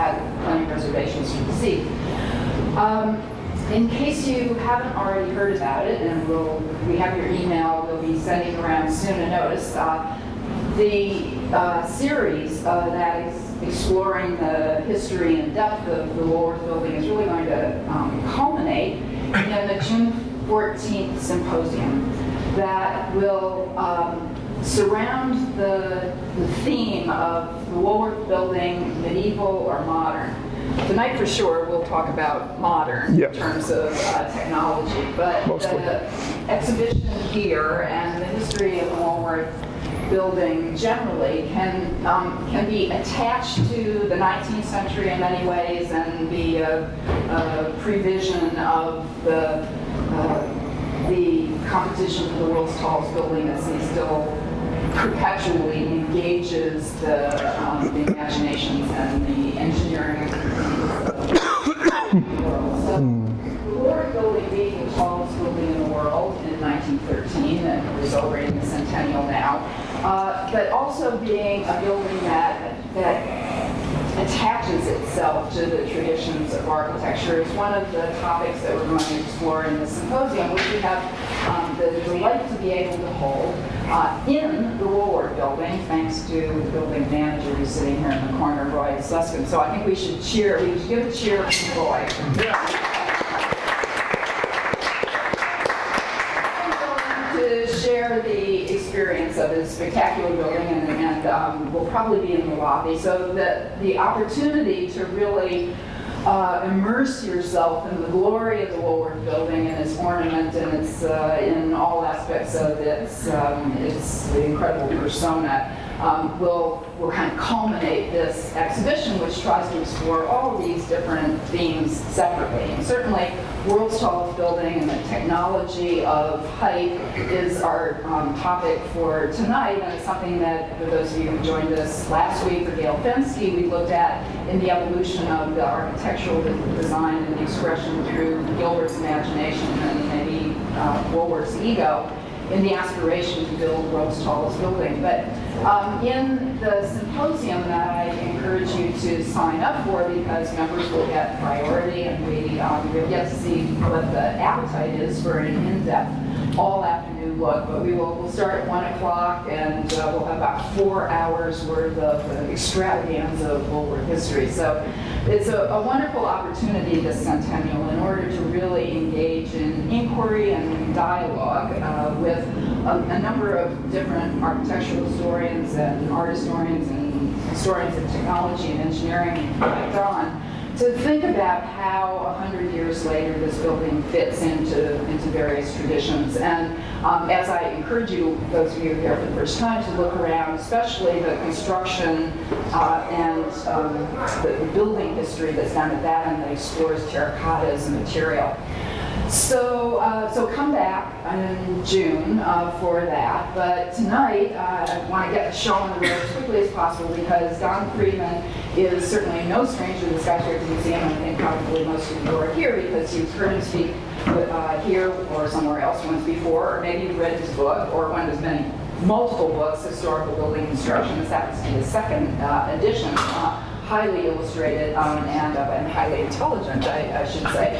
had plenty of reservations for the seat. In case you haven't already heard about it, and we have your email, we'll be sending around soon a notice. The series that is exploring the history and depth of the Woolworth Building is really going to culminate in the June 14th symposium that will surround the theme of the Woolworth Building, medieval or modern. Tonight, for sure, we'll talk about modern in terms of technology, but the exhibition here and the history of the Woolworth Building generally can be attached to the 19th century in many ways and be a prevision of the competition for the world's tallest building as he still perpetually engages the imaginations and the engineering of the world. So, the Woolworth Building being the tallest building in the world in 1913, and we're celebrating the centennial now, but also being a building that attaches itself to the traditions of architecture is one of the topics that we're going to explore in this symposium, which we have the delight to be able to hold in the Woolworth Building, thanks to the building manager who's sitting here in the corner, Roy Suskin. So I think we should cheer. We should give a cheer for Roy. To share the experience of this spectacular building, and we'll probably be in the lobby, so that the opportunity to really immerse yourself in the glory of the Woolworth Building and its ornament and its in all aspects of its incredible persona will kind of culminate this exhibition, which tries to explore all of these different themes separately. And certainly, world's tallest building and the technology of height is our topic for tonight, and it's something that, for those of you who joined us last week for Gail Fensky, we looked at in the evolution of the architectural design and the expression through Gilbert's imagination and maybe Woolworth's ego in the aspiration to build the world's tallest building. But in the symposium that I encourage you to sign up for, because members will get priority, and we'll get to see what the appetite is for an in-depth all-afternoon look. But we'll start at 1 o'clock, and we'll have about 4 hours worth of extravaganza of Woolworth history. So it's a wonderful opportunity, this centennial, in order to really engage in inquiry and dialogue with a number of different architectural historians and art historians and historians of technology and engineering like Don, to think about how 100 years later this building fits into various traditions. And as I encourage you, those of you here for the first time, to look around, especially the construction and the building history that's done at that end that explores terracotta as a material. So come back in June for that. But tonight, I want to get the show on the road as quickly as possible, because Don Friedman is certainly no stranger to the Skyscraper Museum. I think probably most of you are here because you've heard him speak here or somewhere else once before, or maybe you've read his book, or one of his many multiple books, Historical Building Construction. This happens to be the second edition. Highly illustrated and highly intelligent, I should say.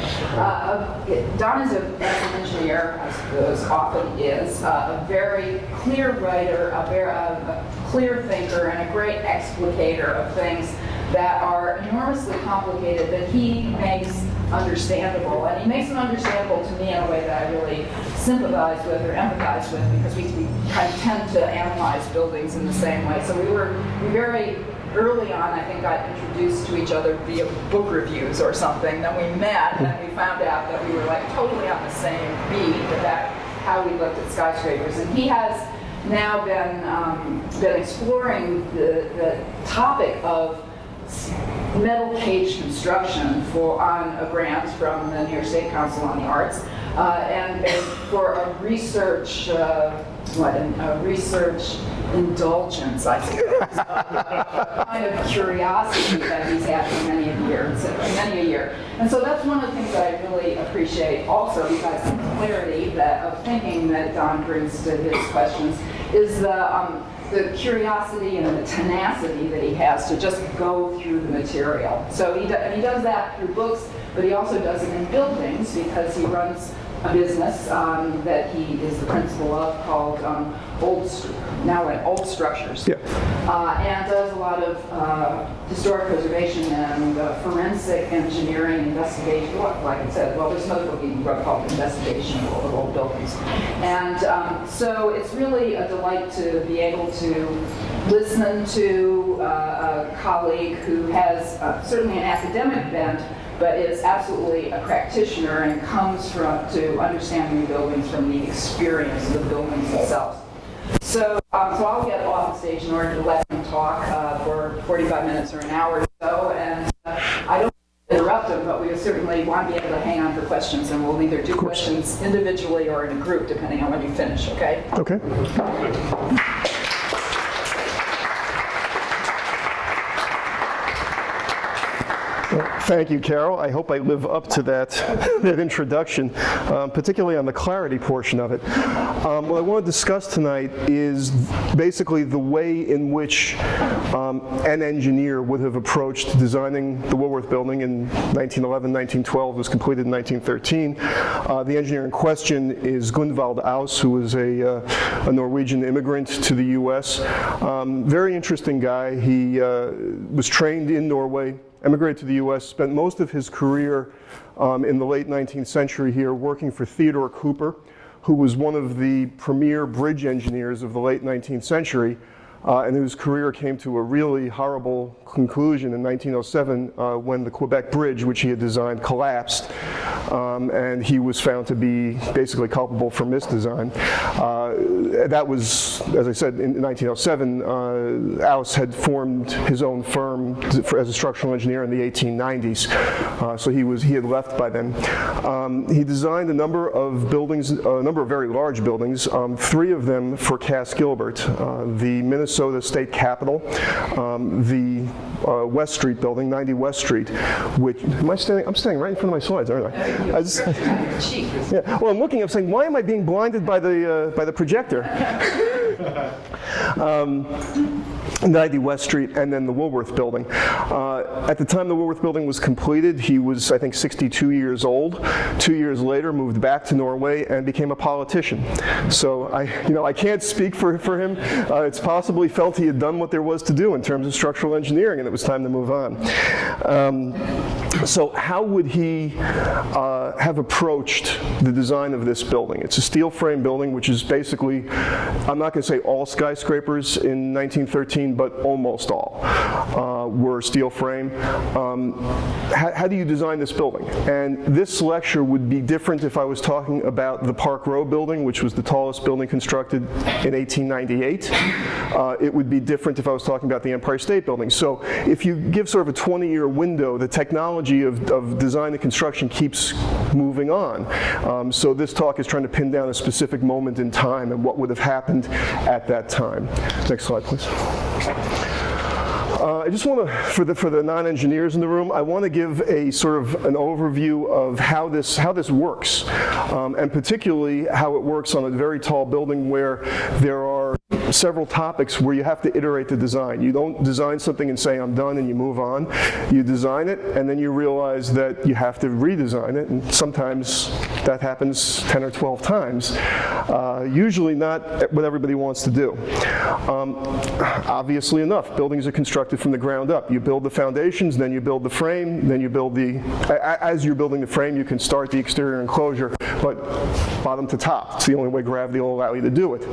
Don is, as an engineer, I suppose, often is, a very clear writer, a clear thinker, and a great explicator of things that are enormously complicated that he makes understandable. And he makes them understandable to me in a way that I really sympathize with or empathize with, because we kind of tend to analyze buildings in the same way. So we very early on, I think, got introduced to each other via book reviews or something. Then we met, and we found out that we were like totally on the same beat about how we looked at skyscrapers. And he has now been exploring the topic of metal cage construction on a grant from the New York State Council on the Arts, and for a research research indulgence, I suppose, kind of curiosity that he's had for many a year. And so that's one of the things that I really appreciate also, because the clarity of thinking that Don brings to his questions is the curiosity and the tenacity that he has to just go through the material. So he does that through books, but he also does it in buildings because he runs a business that he is the principal of called Old Structures. Yeah. And does a lot of historic preservation and forensic engineering investigation. Like I said, well, there's another book he wrote called Investigation of Old Buildings. And so it's really a delight to be able to listen to a colleague who has certainly an academic bent, but is absolutely a practitioner and comes to understanding the buildings from the experience of the buildings themselves. So I'll get off the stage in order to let him talk for 45 minutes or an hour or so, and I don't interrupt him, but we certainly want to be able to hang on for questions, and we'll either do questions individually or in a group, depending on when you finish, okay? Okay. Thank you, Carol. I hope I live up to that introduction, particularly on the clarity portion of it. What I want to discuss tonight is basically the way in which an engineer would have approached designing the Woolworth Building in 1911, 1912. It was completed in 1913. The engineer in question is Gunvald Aus, who was a Norwegian immigrant to the U.S. Very interesting guy. He was trained in Norway, emigrated to the U.S., spent most of his career in the late 19th century here working for Theodore Cooper, who was one of the premier bridge engineers of the late 19th century, and whose career came to a really horrible conclusion in 1907 when the Quebec Bridge, which he had designed, collapsed, and he was found to be basically culpable for misdesign. That was, as I said, in 1907, Aus had formed his own firm as a structural engineer in the 1890s, so he had left by then. He designed a number of buildings, a number of very large buildings, 3 of them for Cass Gilbert, the Minnesota State Capitol, the West Street building, 90 West Street, which, I'm standing right in front of my slides, aren't I? Yeah. Well, I'm looking, I'm saying, why am I being blinded by the projector? 90 West Street, and then the Woolworth Building. At the time the Woolworth Building was completed, he was, I think, 62 years old. 2 years later, moved back to Norway and became a politician. So I can't speak for him. It's possible he felt he had done what there was to do in terms of structural engineering, and it was time to move on. So how would he have approached the design of this building? It's a steel frame building, which is basically, I'm not going to say all skyscrapers in 1913, but almost all were steel frame. How do you design this building? And this lecture would be different if I was talking about the Park Row building, which was the tallest building constructed in 1898. It would be different if I was talking about the Empire State Building. So if you give sort of a 20-year window, the technology of design and construction keeps moving on. So this talk is trying to pin down a specific moment in time and what would have happened at that time. Next slide, please. I just want to, for the non-engineers in the room, I want to give a sort of an overview of how this works, and particularly how it works on a very tall building where there are several topics where you have to iterate the design. You don't design something and say, I'm done, and you move on. You design it, and then you realize that you have to redesign it, and sometimes that happens 10 or 12 times. Usually not what everybody wants to do. Obviously enough, buildings are constructed from the ground up. You build the foundations, then you build the frame, then you build as you're building the frame, you can start the exterior enclosure, but bottom to top. It's the only way gravity will allow you to do it.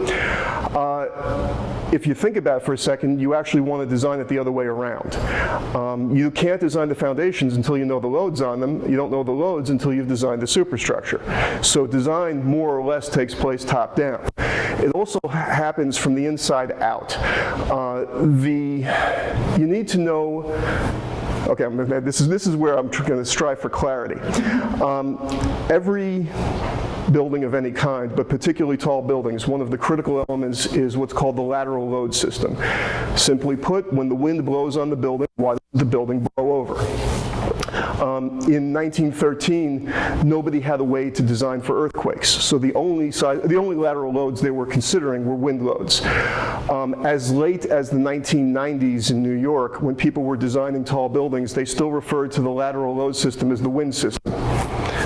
If you think about it for a second, you actually want to design it the other way around. You can't design the foundations until you know the loads on them. You don't know the loads until you've designed the superstructure. So design more or less takes place top down. It also happens from the inside out. You need to know. Okay, this is where I'm going to strive for clarity. Every building of any kind, but particularly tall buildings, one of the critical elements is what's called the lateral load system. Simply put, when the wind blows on the building, why does the building blow over? In 1913, nobody had a way to design for earthquakes, so the only lateral loads they were considering were wind loads. As late as the 1990s in New York, when people were designing tall buildings, they still referred to the lateral load system as the wind system.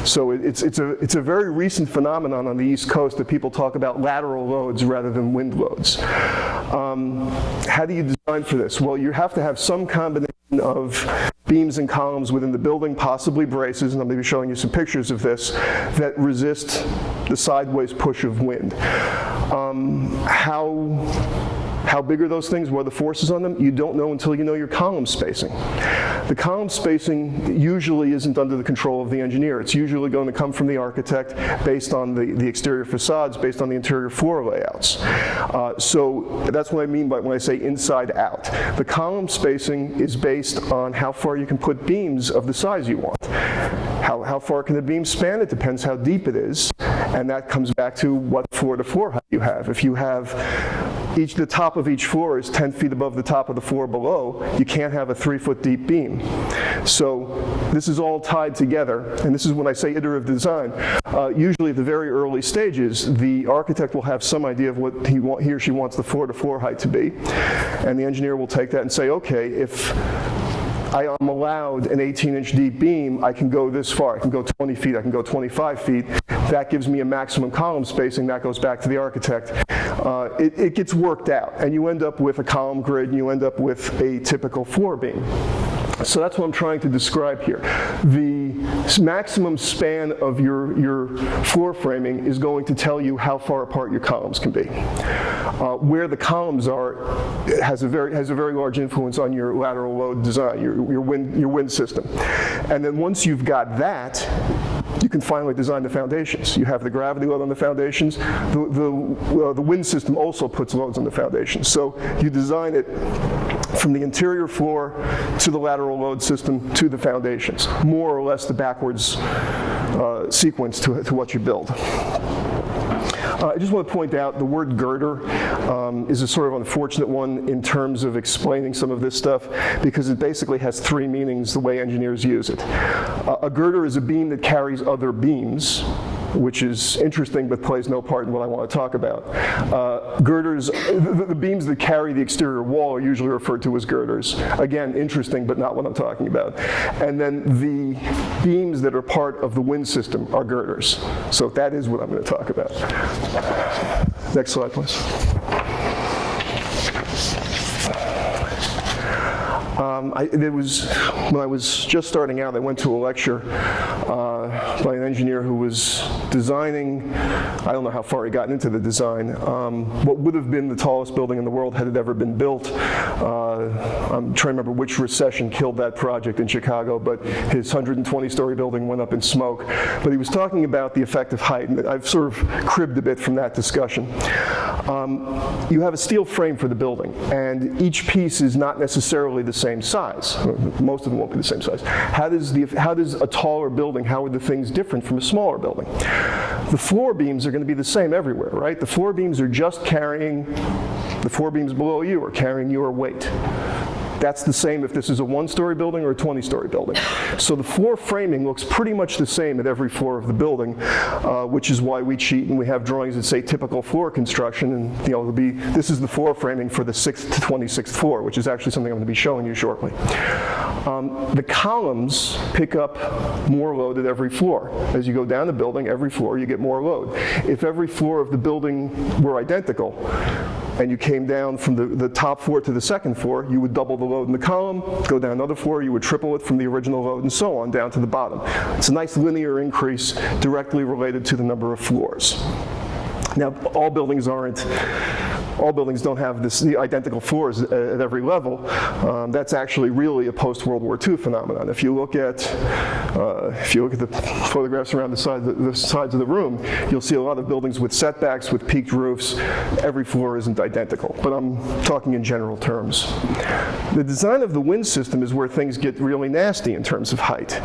So it's a very recent phenomenon on the East Coast that people talk about lateral loads rather than wind loads. How do you design for this? Well, you have to have some combination of beams and columns within the building, possibly braces, and I'm going to be showing you some pictures of this, that resist the sideways push of wind. How big are those things? What are the forces on them? You don't know until you know your column spacing. The column spacing usually isn't under the control of the engineer. It's usually going to come from the architect based on the exterior facades, based on the interior floor layouts. So that's what I mean by when I say inside out. The column spacing is based on how far you can put beams of the size you want. How far can the beam span? It depends how deep it is, and that comes back to what floor-to-floor height you have. If you have the top of each floor is 10 feet above the top of the floor below, you can't have a 3-foot deep beam. So this is all tied together, and this is when I say iterative design. Usually at the very early stages, the architect will have some idea of what he or she wants the floor-to-floor height to be, and the engineer will take that and say, okay, if I am allowed an 18-inch deep beam, I can go this far. I can go 20 feet, I can go 25 feet. That gives me a maximum column spacing. That goes back to the architect. It gets worked out, and you end up with a column grid, and you end up with a typical floor beam. So that's what I'm trying to describe here. The maximum span of your floor framing is going to tell you how far apart your columns can be. Where the columns are has a very large influence on your lateral load design, your wind system. And then once you've got that, you can finally design the foundations. You have the gravity load on the foundations. The wind system also puts loads on the foundations. So you design it from the interior floor to the lateral load system to the foundations, more or less the backwards sequence to what you build. I just want to point out the word girder is a sort of unfortunate one in terms of explaining some of this stuff, because it basically has three meanings the way engineers use it. A girder is a beam that carries other beams, which is interesting but plays no part in what I want to talk about. Girders, the beams that carry the exterior wall are usually referred to as girders. Again, interesting but not what I'm talking about. And then the beams that are part of the wind system are girders. So that is what I'm going to talk about. Next slide, please. When I was just starting out, I went to a lecture by an engineer who was designing, I don't know how far he got into the design, what would have been the tallest building in the world had it ever been built. I'm trying to remember which recession killed that project in Chicago, but his 120-story building went up in smoke. But he was talking about the effect of height, and I've sort of cribbed a bit from that discussion. You have a steel frame for the building, and each piece is not necessarily the same size. Most of them won't be the same size. How does a taller building, how are the things different from a smaller building? The floor beams are going to be the same everywhere, right? The floor beams are just carrying, the floor beams below you are carrying your weight. That's the same if this is a 1-story building or a 20-story building. So the floor framing looks pretty much the same at every floor of the building, which is why we cheat and we have drawings that say typical floor construction, and it'll be, this is the floor framing for the 6th to 26th floor, which is actually something I'm going to be showing you shortly. The columns pick up more load at every floor. As you go down the building, every floor you get more load. If every floor of the building were identical, and you came down from the top floor to the second floor, you would double the load in the column, go down another floor, you would triple it from the original load, and so on down to the bottom. It's a nice linear increase directly related to the number of floors. Now, all buildings don't have the identical floors at every level. That's actually really a post-World War II phenomenon. If you look at the photographs around the sides of the room, you'll see a lot of buildings with setbacks, with peaked roofs. Every floor isn't identical, but I'm talking in general terms. The design of the wind system is where things get really nasty in terms of height.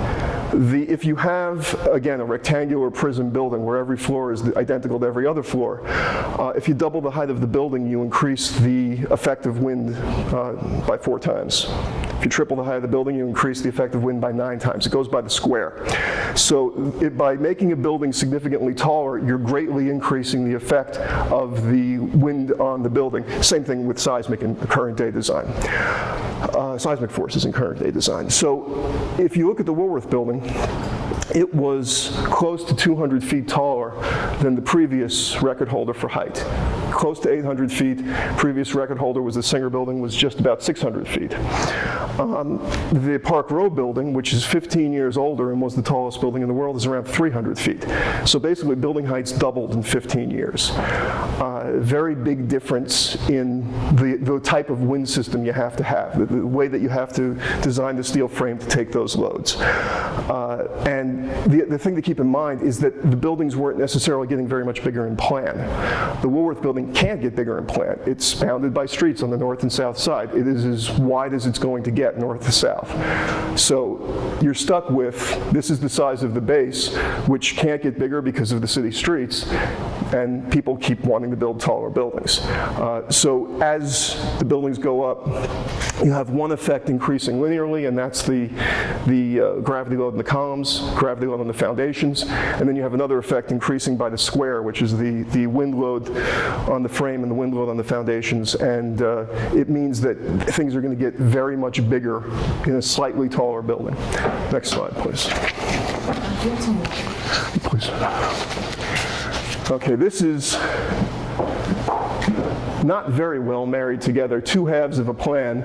If you have, again, a rectangular prism building where every floor is identical to every other floor, if you double the height of the building, you increase the effective wind by 4 times. If you triple the height of the building, you increase the effective wind by 9 times. It goes by the square. So by making a building significantly taller, you're greatly increasing the effect of the wind on the building. Same thing with seismic in current day design. Seismic forces in current day design. So if you look at the Woolworth Building, it was close to 200 feet taller than the previous record holder for height. Close to 800 feet. Previous record holder was the Singer Building, was just about 600 feet. The Park Row Building, which is 15 years older and was the tallest building in the world, is around 300 feet. So basically building heights doubled in 15 years. Very big difference in the type of wind system you have to have, the way that you have to design the steel frame to take those loads. And the thing to keep in mind is that the buildings weren't necessarily getting very much bigger in plan. The Woolworth Building can't get bigger in plan. It's bounded by streets on the north and south side. It is as wide as it's going to get north to south. So you're stuck with, this is the size of the base, which can't get bigger because of the city streets, and people keep wanting to build taller buildings. So as the buildings go up, you have one effect increasing linearly, and that's the gravity load in the columns, gravity load on the foundations, and then you have another effect increasing by the square, which is the wind load on the frame and the wind load on the foundations, and it means that things are going to get very much bigger in a slightly taller building. Next slide, please. Please. Okay, this is not very well married together, 2 halves of a plan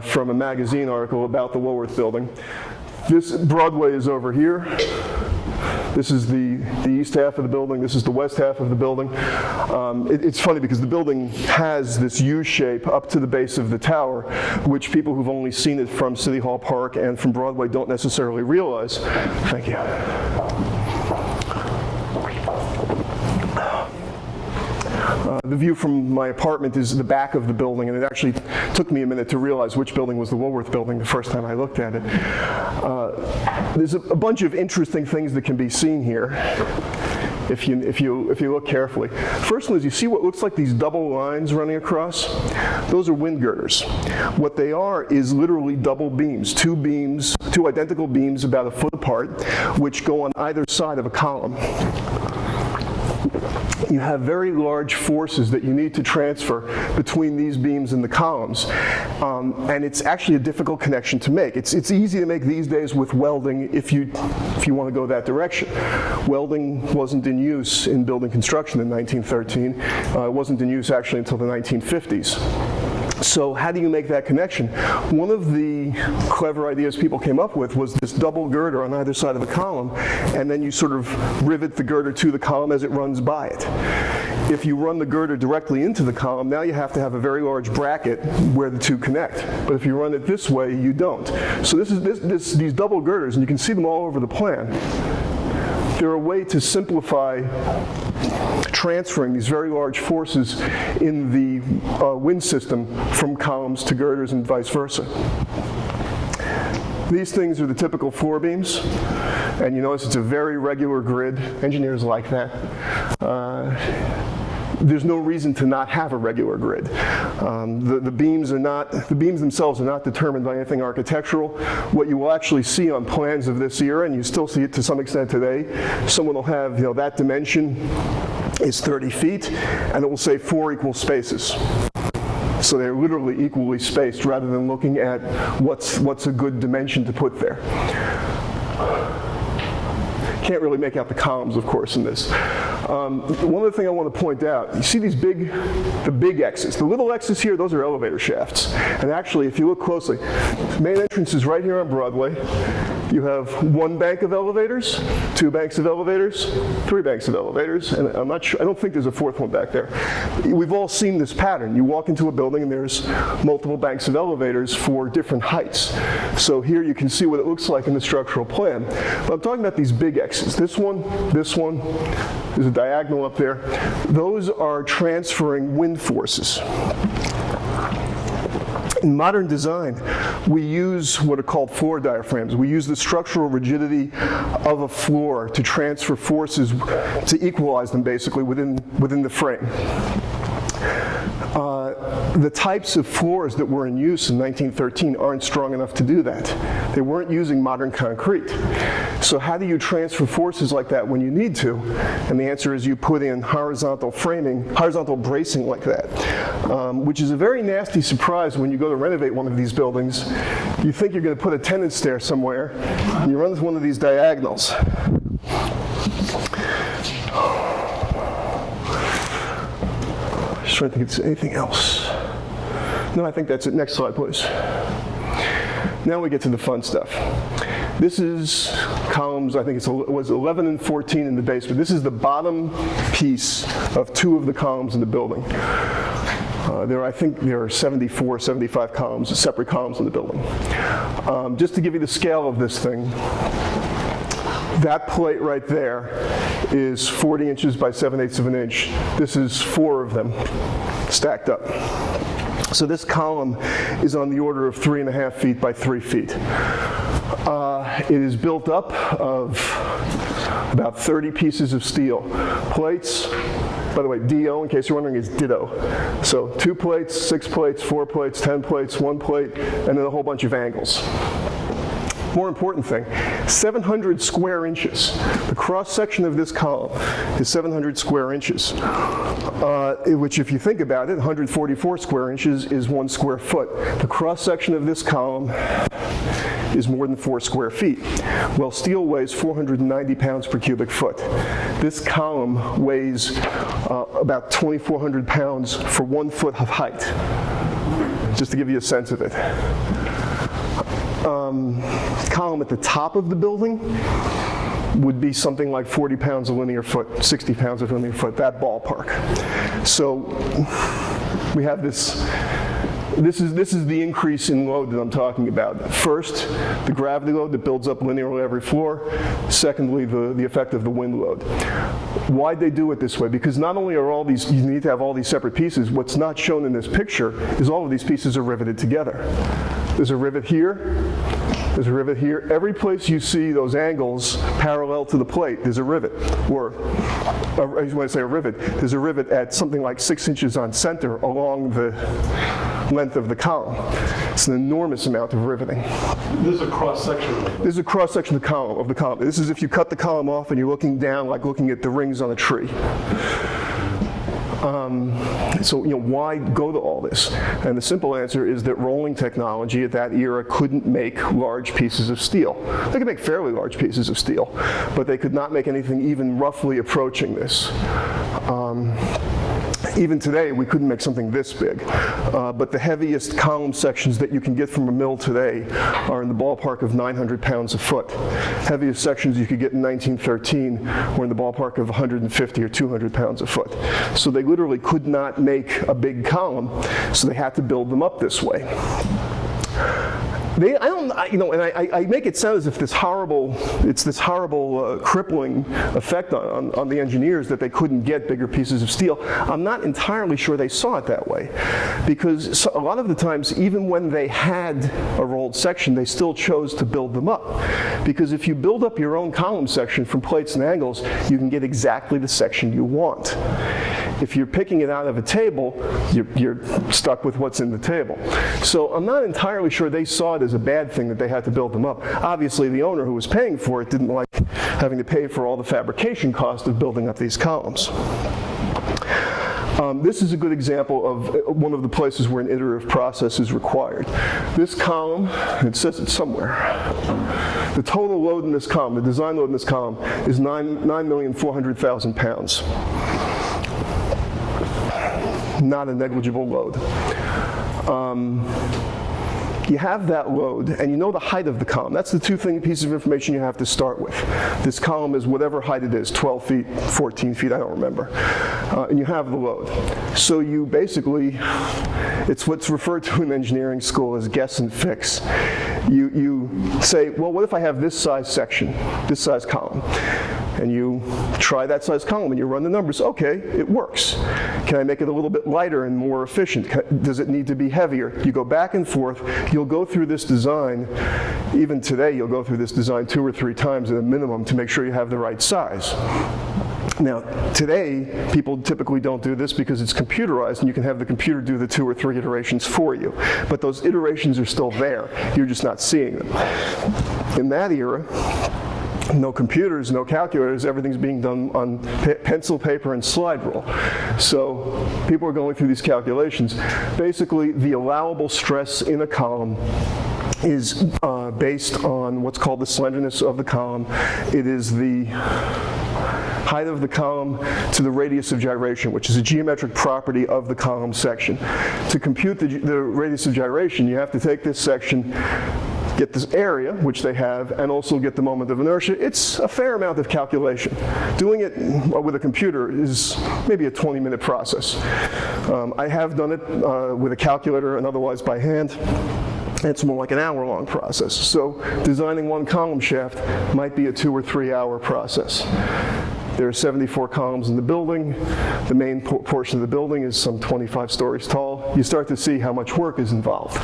from a magazine article about the Woolworth Building. This Broadway is over here. This is the east half of the building. This is the west half of the building. It's funny because the building has this U shape up to the base of the tower, which people who've only seen it from City Hall Park and from Broadway don't necessarily realize. Thank you. The view from my apartment is the back of the building, and it actually took me a minute to realize which building was the Woolworth Building the first time I looked at it. There's a bunch of interesting things that can be seen here if you look carefully. First one is you see what looks like these double lines running across? Those are wind girders. What they are is literally double beams, two identical beams about a foot apart, which go on either side of a column. You have very large forces that you need to transfer between these beams and the columns, and it's actually a difficult connection to make. It's easy to make these days with welding if you want to go that direction. Welding wasn't in use in building construction in 1913. It wasn't in use actually until the 1950s. So how do you make that connection? One of the clever ideas people came up with was this double girder on either side of a column, and then you sort of rivet the girder to the column as it runs by it. If you run the girder directly into the column, now you have to have a very large bracket where the two connect. But if you run it this way, you don't. So these double girders, and you can see them all over the plan, they're a way to simplify transferring these very large forces in the wind system from columns to girders and vice versa. These things are the typical floor beams, and you notice it's a very regular grid. Engineers like that. There's no reason to not have a regular grid. The beams themselves are not determined by anything architectural. What you will actually see on plans of this era, and you still see it to some extent today, someone will have, that dimension is 30 feet, and it will say 4 equal spaces. So they're literally equally spaced rather than looking at what's a good dimension to put there. Can't really make out the columns, of course, in this. One other thing I want to point out, you see the big X's. The little X's here, those are elevator shafts. And actually, if you look closely, the main entrance is right here on Broadway. You have 1 bank of elevators, 2 banks of elevators, 3 banks of elevators, and I'm not sure, I don't think there's a 4th one back there. We've all seen this pattern. You walk into a building and there's multiple banks of elevators for different heights. So here you can see what it looks like in the structural plan. But I'm talking about these big X's. This one, there's a diagonal up there. Those are transferring wind forces. In modern design, we use what are called floor diaphragms. We use the structural rigidity of a floor to transfer forces, to equalize them basically within the frame. The types of floors that were in use in 1913 aren't strong enough to do that. They weren't using modern concrete. So how do you transfer forces like that when you need to? And the answer is you put in horizontal framing, horizontal bracing like that, which is a very nasty surprise when you go to renovate one of these buildings. You think you're going to put a tenant stair somewhere, and you run into one of these diagonals. Just trying to think if there's anything else. No, I think that's it. Next slide, please. Now we get to the fun stuff. This is columns, I think it was 11 and 14 in the basement. This is the bottom piece of 2 of the columns in the building. I think there are 74, 75 columns, separate columns in the building. Just to give you the scale of this thing, that plate right there is 40 inches by 7/8 of an inch. This is 4 of them stacked up. So this column is on the order of 3.5 feet by 3 feet. It is built up of about 30 pieces of steel. Plates, by the way, DO, in case you're wondering, is ditto. So 2 plates, 6 plates, 4 plates, 10 plates, 1 plate, and then a whole bunch of angles. More important thing, 700 square inches. The cross-section of this column is 700 square inches, which if you think about it, 144 square inches is 1 square foot. The cross-section of this column is more than 4 square feet. Well, steel weighs 490 pounds per cubic foot. This column weighs about 2,400 pounds for 1 foot of height, just to give you a sense of it. Column at the top of the building would be something like 40 pounds a linear foot, 60 pounds a linear foot, that ballpark. So we have this is the increase in load that I'm talking about. First, the gravity load that builds up linearly every floor. Secondly, the effect of the wind load. Why'd they do it this way? Because not only are all these, you need to have all these separate pieces, what's not shown in this picture is all of these pieces are riveted together. There's a rivet here, there's a rivet here. Every place you see those angles parallel to the plate, there's a rivet. Or, I just want to say a rivet. There's a rivet at something like 6 inches on center along the length of the column. It's an enormous amount of riveting. This is a cross-section. This is a cross-section of the column. This is if you cut the column off and you're looking down like looking at the rings on a tree. So, why go to all this? And the simple answer is that rolling technology at that era couldn't make large pieces of steel. They could make fairly large pieces of steel, but they could not make anything even roughly approaching this. Even today, we couldn't make something this big. But the heaviest column sections that you can get from a mill today are in the ballpark of 900 pounds a foot. Heaviest sections you could get in 1913 were in the ballpark of 150 or 200 pounds a foot. So they literally could not make a big column, so they had to build them up this way. I make it sound as if it's this horrible crippling effect on the engineers that they couldn't get bigger pieces of steel. I'm not entirely sure they saw it that way, because a lot of the times, even when they had a rolled section, they still chose to build them up. Because if you build up your own column section from plates and angles, you can get exactly the section you want. If you're picking it out of a table, you're stuck with what's in the table. So I'm not entirely sure they saw it as a bad thing that they had to build them up. Obviously, the owner who was paying for it didn't like having to pay for all the fabrication cost of building up these columns. This is a good example of one of the places where an iterative process is required. This column, it says it somewhere, the total load in this column, the design load in this column, is 9,400,000 pounds. Not a negligible load. You have that load, and you know the height of the column. That's the two pieces of information you have to start with. This column is whatever height it is, 12 feet, 14 feet, I don't remember. And you have the load. So you basically, it's what's referred to in engineering school as guess and fix. You say, well, what if I have this size section, this size column? And you try that size column and you run the numbers. Okay, it works. Can I make it a little bit lighter and more efficient? Does it need to be heavier? You go back and forth. You'll go through this design. Even today, you'll go through this design 2 or 3 times at a minimum to make sure you have the right size. Now, today, people typically don't do this because it's computerized and you can have the computer do the 2 or 3 iterations for you. But those iterations are still there. You're just not seeing them. In that era, no computers, no calculators, everything's being done on pencil, paper, and slide rule. So people are going through these calculations. Basically, the allowable stress in a column is based on what's called the slenderness of the column. It is the height of the column to the radius of gyration, which is a geometric property of the column section. To compute the radius of gyration, you have to take this section, get this area, which they have, and also get the moment of inertia. It's a fair amount of calculation. Doing it with a computer is maybe a 20-minute process. I have done it with a calculator and otherwise by hand. It's more like an hour-long process. So designing one column shaft might be a 2 or 3 hour process. There are 74 columns in the building. The main portion of the building is some 25 stories tall. You start to see how much work is involved.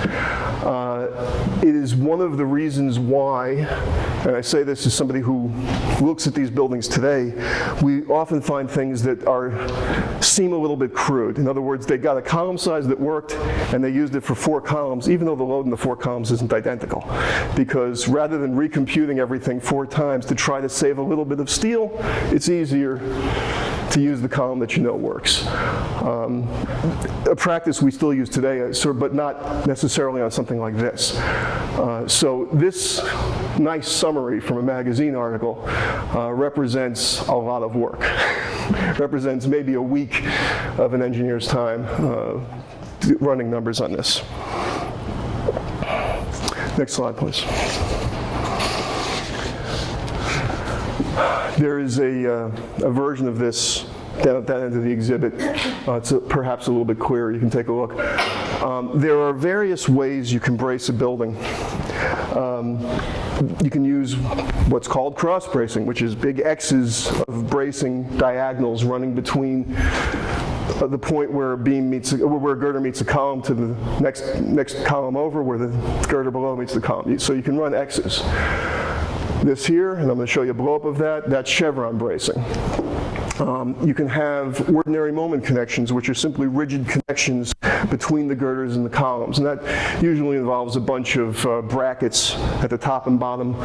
It is one of the reasons why, and I say this as somebody who looks at these buildings today, we often find things that seem a little bit crude. In other words, they got a column size that worked and they used it for 4 columns, even though the load in the 4 columns isn't identical. Because rather than recomputing everything 4 times to try to save a little bit of steel, it's easier to use the column that you know works. A practice we still use today, but not necessarily on something like this. So this nice summary from a magazine article represents a lot of work. Represents maybe a week of an engineer's time running numbers on this. Next slide, please. There is a version of this down at that end of the exhibit. It's perhaps a little bit clearer. You can take a look. There are various ways you can brace a building. You can use what's called cross bracing, which is big X's of bracing diagonals running between the point where a beam meets, where a girder meets a column to the next column over, where the girder below meets the column. So you can run X's. This here, and I'm going to show you a blow-up of that, that's chevron bracing. You can have ordinary moment connections, which are simply rigid connections between the girders and the columns. And that usually involves a bunch of brackets at the top and bottom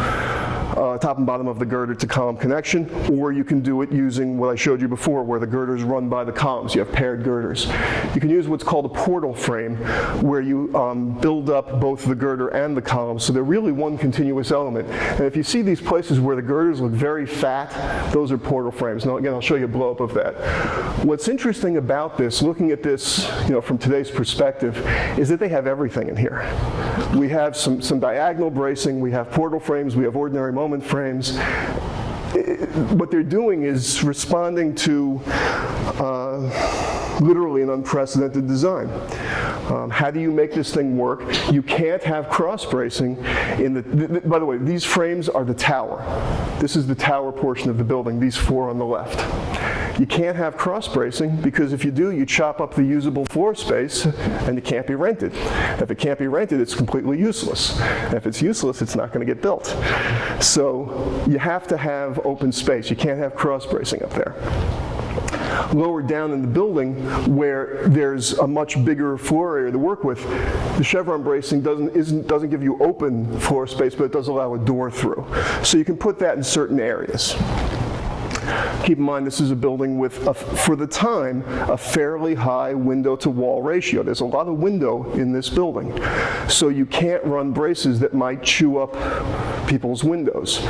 of the girder to column connection, or you can do it using what I showed you before, where the girders run by the columns. You have paired girders. You can use what's called a portal frame, where you build up both the girder and the column, so they're really one continuous element. And if you see these places where the girders look very fat, those are portal frames. Now again, I'll show you a blow-up of that. What's interesting about this, looking at this from today's perspective, is that they have everything in here. We have some diagonal bracing, we have portal frames, we have ordinary moment frames. What they're doing is responding to literally an unprecedented design. How do you make this thing work? You can't have cross bracing in by the way, these frames are the tower. This is the tower portion of the building, these 4 on the left. You can't have cross bracing because if you do, you chop up the usable floor space and it can't be rented. If it can't be rented, it's completely useless. And if it's useless, it's not going to get built. So you have to have open space. You can't have cross bracing up there. Lower down in the building, where there's a much bigger floor area to work with, the chevron bracing doesn't give you open floor space, but it does allow a door through. So you can put that in certain areas. Keep in mind, this is a building with, for the time, a fairly high window-to-wall ratio. There's a lot of window in this building. So you can't run braces that might chew up people's windows.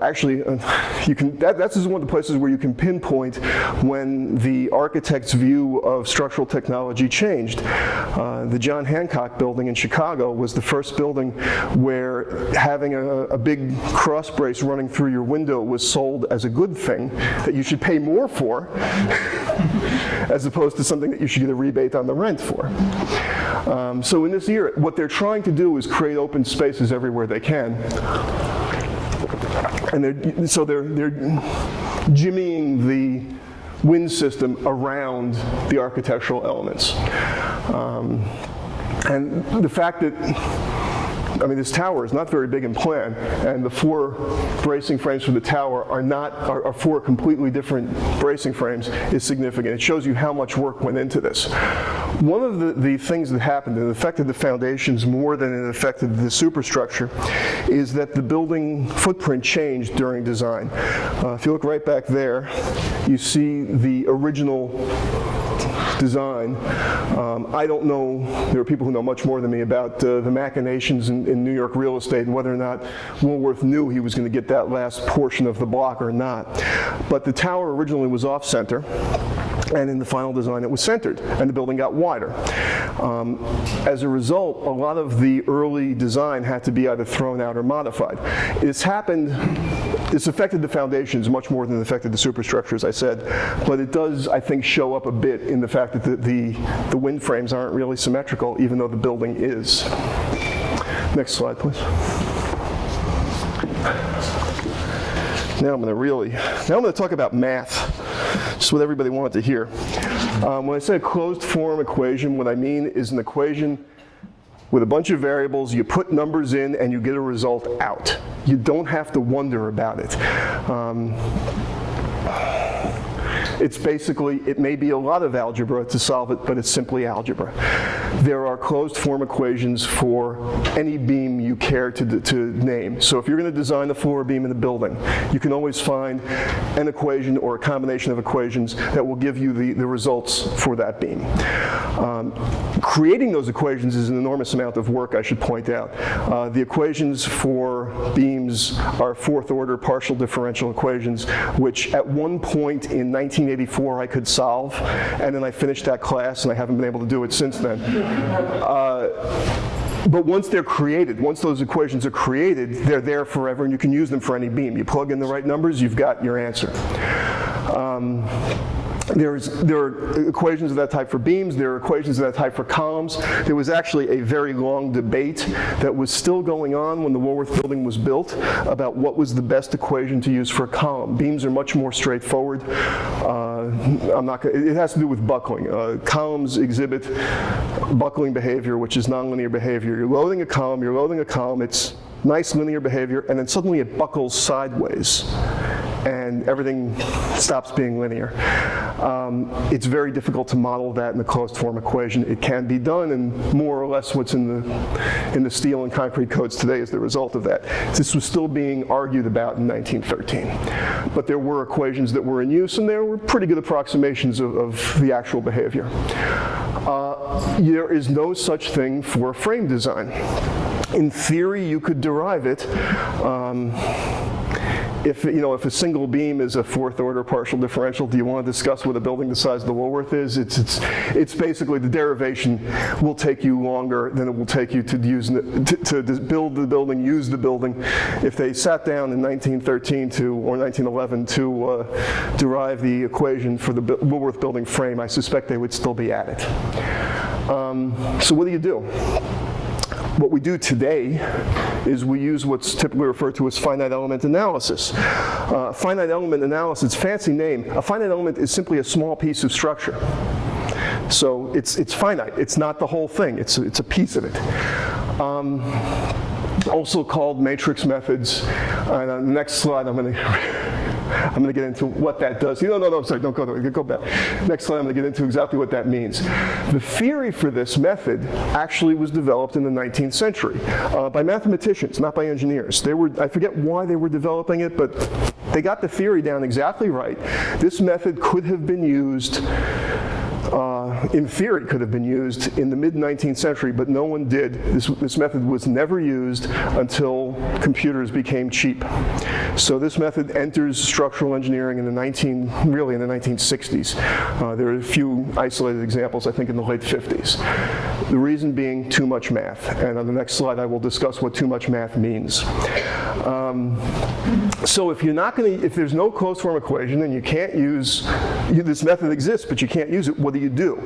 Actually, that's one of the places where you can pinpoint when the architect's view of structural technology changed. The John Hancock building in Chicago was the first building where having a big cross brace running through your window was sold as a good thing that you should pay more for as opposed to something that you should get a rebate on the rent for. So in this era, what they're trying to do is create open spaces everywhere they can. And they're jimmying the wind system around the architectural elements. And the fact that I mean, this tower is not very big in plan, and the 4 bracing frames for the tower are 4 completely different bracing frames is significant. It shows you how much work went into this. One of the things that happened that affected the foundations more than it affected the superstructure is that the building footprint changed during design. If you look right back there, you see the original design. I don't know, there are people who know much more than me about the machinations in New York real estate and whether or not Woolworth knew he was going to get that last portion of the block or not. But the tower originally was off-center, and in the final design it was centered, and the building got wider. As a result, a lot of the early design had to be either thrown out or modified. This affected the foundations much more than it affected the superstructure, as I said, but it does, I think, show up a bit in the fact that the wind frames aren't really symmetrical, even though the building is. Next slide, please. Now I'm going to talk about math. Just what everybody wanted to hear. When I say a closed form equation, what I mean is an equation with a bunch of variables, you put numbers in and you get a result out. You don't have to wonder about it. It's basically, it may be a lot of algebra to solve it, but it's simply algebra. There are closed form equations for any beam you care to name. So if you're going to design the floor beam in a building, you can always find an equation or a combination of equations that will give you the results for that beam. Creating those equations is an enormous amount of work, I should point out. The equations for beams are 4th order partial differential equations, which at one point in 1984 I could solve, and then I finished that class and I haven't been able to do it since then. But once they're created, once those equations are created, they're there forever and you can use them for any beam. You plug in the right numbers, you've got your answer. There are equations of that type for beams, there are equations of that type for columns. There was actually a very long debate that was still going on when the Woolworth Building was built about what was the best equation to use for a column. Beams are much more straightforward. It has to do with buckling. Columns exhibit buckling behavior, which is nonlinear behavior. You're loading a column, it's nice linear behavior, and then suddenly it buckles sideways, and everything stops being linear. It's very difficult to model that in the closed form equation. It can be done, and more or less what's in the steel and concrete codes today is the result of that. This was still being argued about in 1913. But there were equations that were in use, and there were pretty good approximations of the actual behavior. There is no such thing for frame design. In theory, you could derive it. If a single beam is a 4th order partial differential, do you want to discuss what a building the size of the Woolworth is? It's basically the derivation will take you longer than it will take you to build the building, use the building. If they sat down in 1913 or 1911 to derive the equation for the Woolworth Building frame, I suspect they would still be at it. So what do you do? What we do today is we use what's typically referred to as finite element analysis. Finite element analysis, fancy name. A finite element is simply a small piece of structure. So it's finite. It's not the whole thing. It's a piece of it. Also called matrix methods. And on the next slide, I'm going to get into what that does. No, sorry, don't go there. Go back. Next slide, I'm going to get into exactly what that means. The theory for this method actually was developed in the 19th century by mathematicians, not by engineers. I forget why they were developing it, but they got the theory down exactly right. This method could have been used, in theory could have been used in the mid-19th century, but no one did. This method was never used until computers became cheap. So this method enters structural engineering in the 1960s. There are a few isolated examples, I think, in the late 50s. The reason being too much math. And on the next slide, I will discuss what too much math means. So if there's no closed form equation and you can't use, this method exists, but you can't use it, what do you do?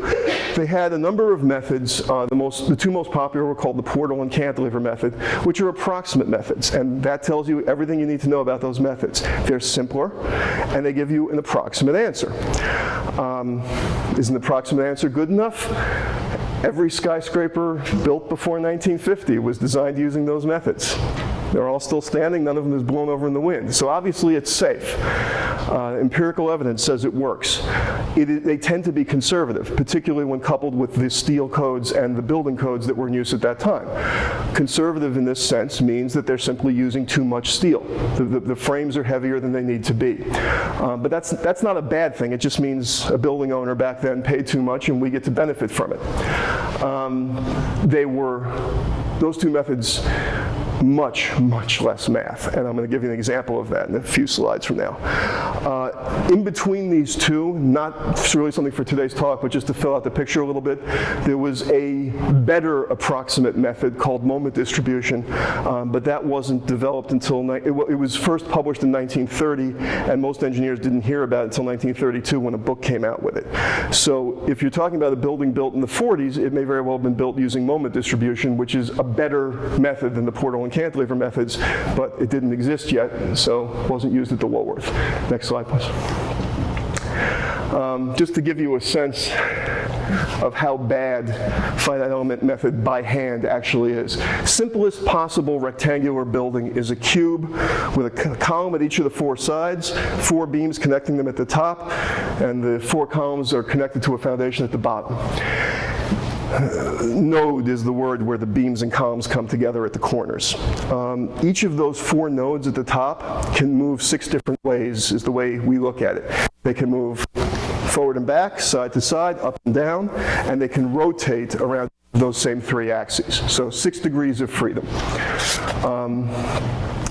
They had a number of methods. The two most popular were called the Portal and Cantilever method, which are approximate methods, and that tells you everything you need to know about those methods. They're simpler, and they give you an approximate answer. Is an approximate answer good enough? Every skyscraper built before 1950 was designed using those methods. They're all still standing, none of them is blown over in the wind. So obviously it's safe. Empirical evidence says it works. They tend to be conservative, particularly when coupled with the steel codes and the building codes that were in use at that time. Conservative in this sense means that they're simply using too much steel. The frames are heavier than they need to be. But that's not a bad thing. It just means a building owner back then paid too much and we get to benefit from it. Those two methods, much less math, and I'm going to give you an example of that in a few slides from now. In between these two, not really something for today's talk, but just to fill out the picture a little bit, there was a better approximate method called moment distribution, but that wasn't developed until, it was first published in 1930, and most engineers didn't hear about it until 1932 when a book came out with it. So if you're talking about a building built in the 40s, it may very well have been built using moment distribution, which is a better method than the portal and cantilever methods, but it didn't exist yet, and so wasn't used at the Woolworth. Next slide, please. Just to give you a sense of how bad finite element method by hand actually is. Simplest possible rectangular building is a cube with a column at each of the four sides, 4 beams connecting them at the top, and the 4 columns are connected to a foundation at the bottom. Node is the word where the beams and columns come together at the corners. Each of those 4 nodes at the top can move 6 different ways, is the way we look at it. They can move forward and back, side to side, up and down, and they can rotate around those same 3 axes. So 6 degrees of freedom.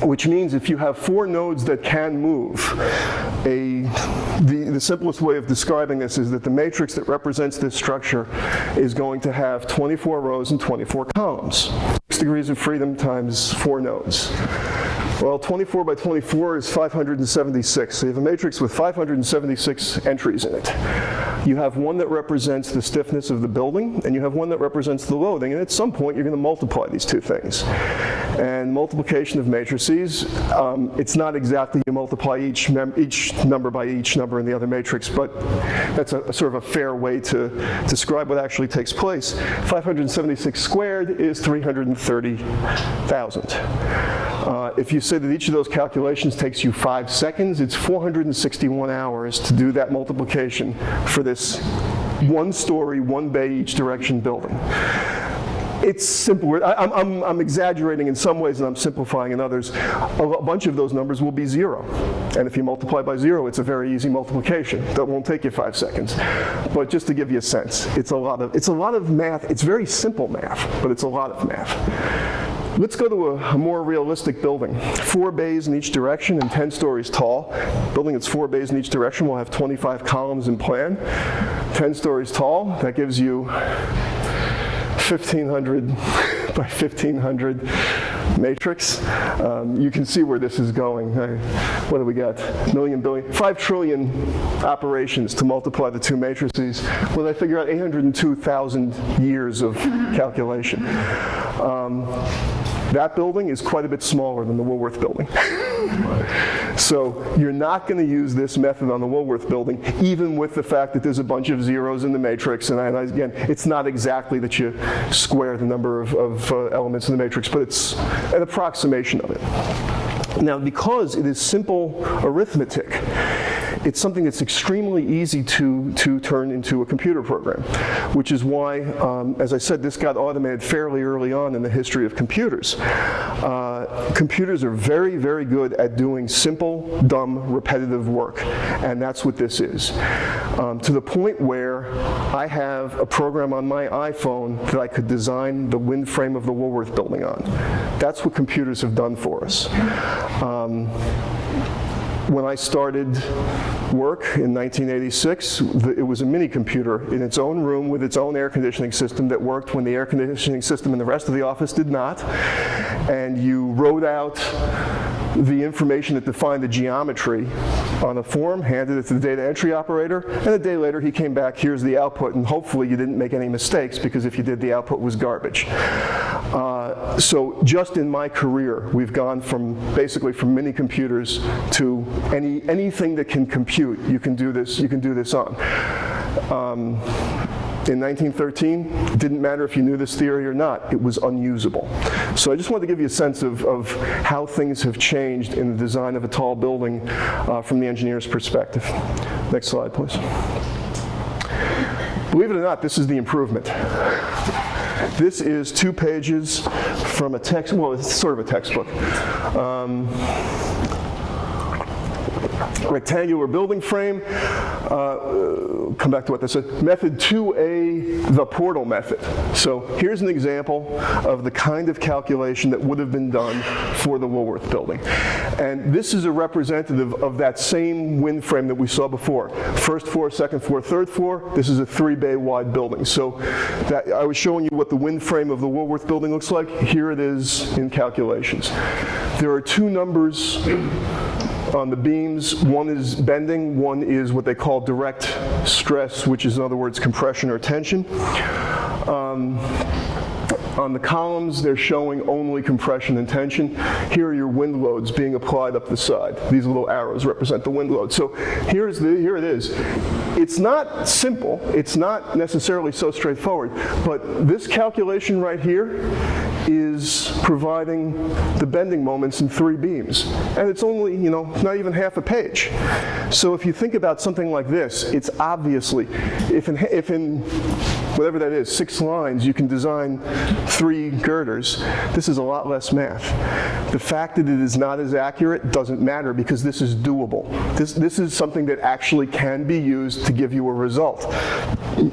Which means if you have 4 nodes that can move, the simplest way of describing this is that the matrix that represents this structure is going to have 24 rows and 24 columns. 6 degrees of freedom times 4 nodes. Well, 24 by 24 is 576. So you have a matrix with 576 entries in it. You have one that represents the stiffness of the building, and you have one that represents the loading, and at some point you're going to multiply these two things. And multiplication of matrices, it's not exactly you multiply each number by each number in the other matrix, but that's a sort of a fair way to describe what actually takes place. 576 squared is 330,000. If you say that each of those calculations takes you 5 seconds, it's 461 hours to do that multiplication for this 1-story, 1-bay each direction building. It's simple. I'm exaggerating in some ways and I'm simplifying in others. A bunch of those numbers will be 0. And if you multiply by 0, it's a very easy multiplication. That won't take you 5 seconds. But just to give you a sense, it's a lot of math. It's very simple math, but it's a lot of math. Let's go to a more realistic building. 4 bays in each direction and 10 stories tall. Building that's 4 bays in each direction will have 25 columns in plan. 10 stories tall, that gives you 1,500 by 1,500 matrix. You can see where this is going. What do we got? Million, billion, 5 trillion operations to multiply the 2 matrices. Well, I figure out 802,000 years of calculation. That building is quite a bit smaller than the Woolworth Building. So you're not going to use this method on the Woolworth Building, even with the fact that there's a bunch of zeros in the matrix. And again, it's not exactly that you square the number of elements in the matrix, but it's an approximation of it. Now, because it is simple arithmetic, it's something that's extremely easy to turn into a computer program, which is why, as I said, this got automated fairly early on in the history of computers. Computers are very, very good at doing simple, dumb, repetitive work, and that's what this is. To the point where I have a program on my iPhone that I could design the wind frame of the Woolworth Building on. That's what computers have done for us. When I started work in 1986, it was a mini computer in its own room with its own air conditioning system that worked when the air conditioning system in the rest of the office did not. And you wrote out the information that defined the geometry on a form, handed it to the data entry operator, and a day later he came back, here's the output, and hopefully you didn't make any mistakes, because if you did, the output was garbage. So just in my career, we've gone from basically from mini computers to anything that can compute, you can do this on. In 1913, it didn't matter if you knew this theory or not, it was unusable. So I just wanted to give you a sense of how things have changed in the design of a tall building from the engineer's perspective. Next slide, please. Believe it or not, this is the improvement. This is 2 pages from a text, well, it's sort of a textbook. Rectangular building frame. Come back to what this said. Method 2A, the portal method. So here's an example of the kind of calculation that would have been done for the Woolworth Building. And this is a representative of that same wind frame that we saw before. First floor, second floor, third floor. This is a 3-bay wide building. So that, I was showing you what the wind frame of the Woolworth Building looks like. Here it is in calculations. There are 2 numbers on the beams. One is bending, one is what they call direct stress, which is in other words compression or tension. On the columns, they're showing only compression and tension. Here are your wind loads being applied up the side. These little arrows represent the wind load. So here it is. It's not simple. It's not necessarily so straightforward. But this calculation right here is providing the bending moments in 3 beams. And it's only, not even half a page. So if you think about something like this, it's obviously, if in whatever that is, 6 lines, you can design 3 girders, this is a lot less math. The fact that it is not as accurate doesn't matter because this is doable. This is something that actually can be used to give you a result.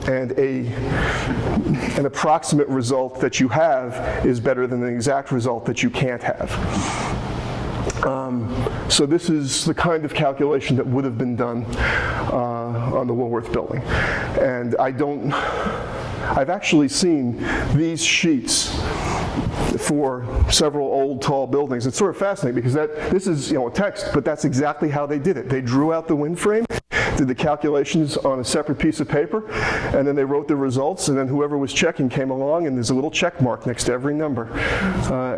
And an approximate result that you have is better than an exact result that you can't have. So this is the kind of calculation that would have been done on the Woolworth Building. And I've actually seen these sheets for several old tall buildings. It's sort of fascinating because this is a text, but that's exactly how they did it. They drew out the wind frame, did the calculations on a separate piece of paper, and then they wrote the results, and then whoever was checking came along, and there's a little check mark next to every number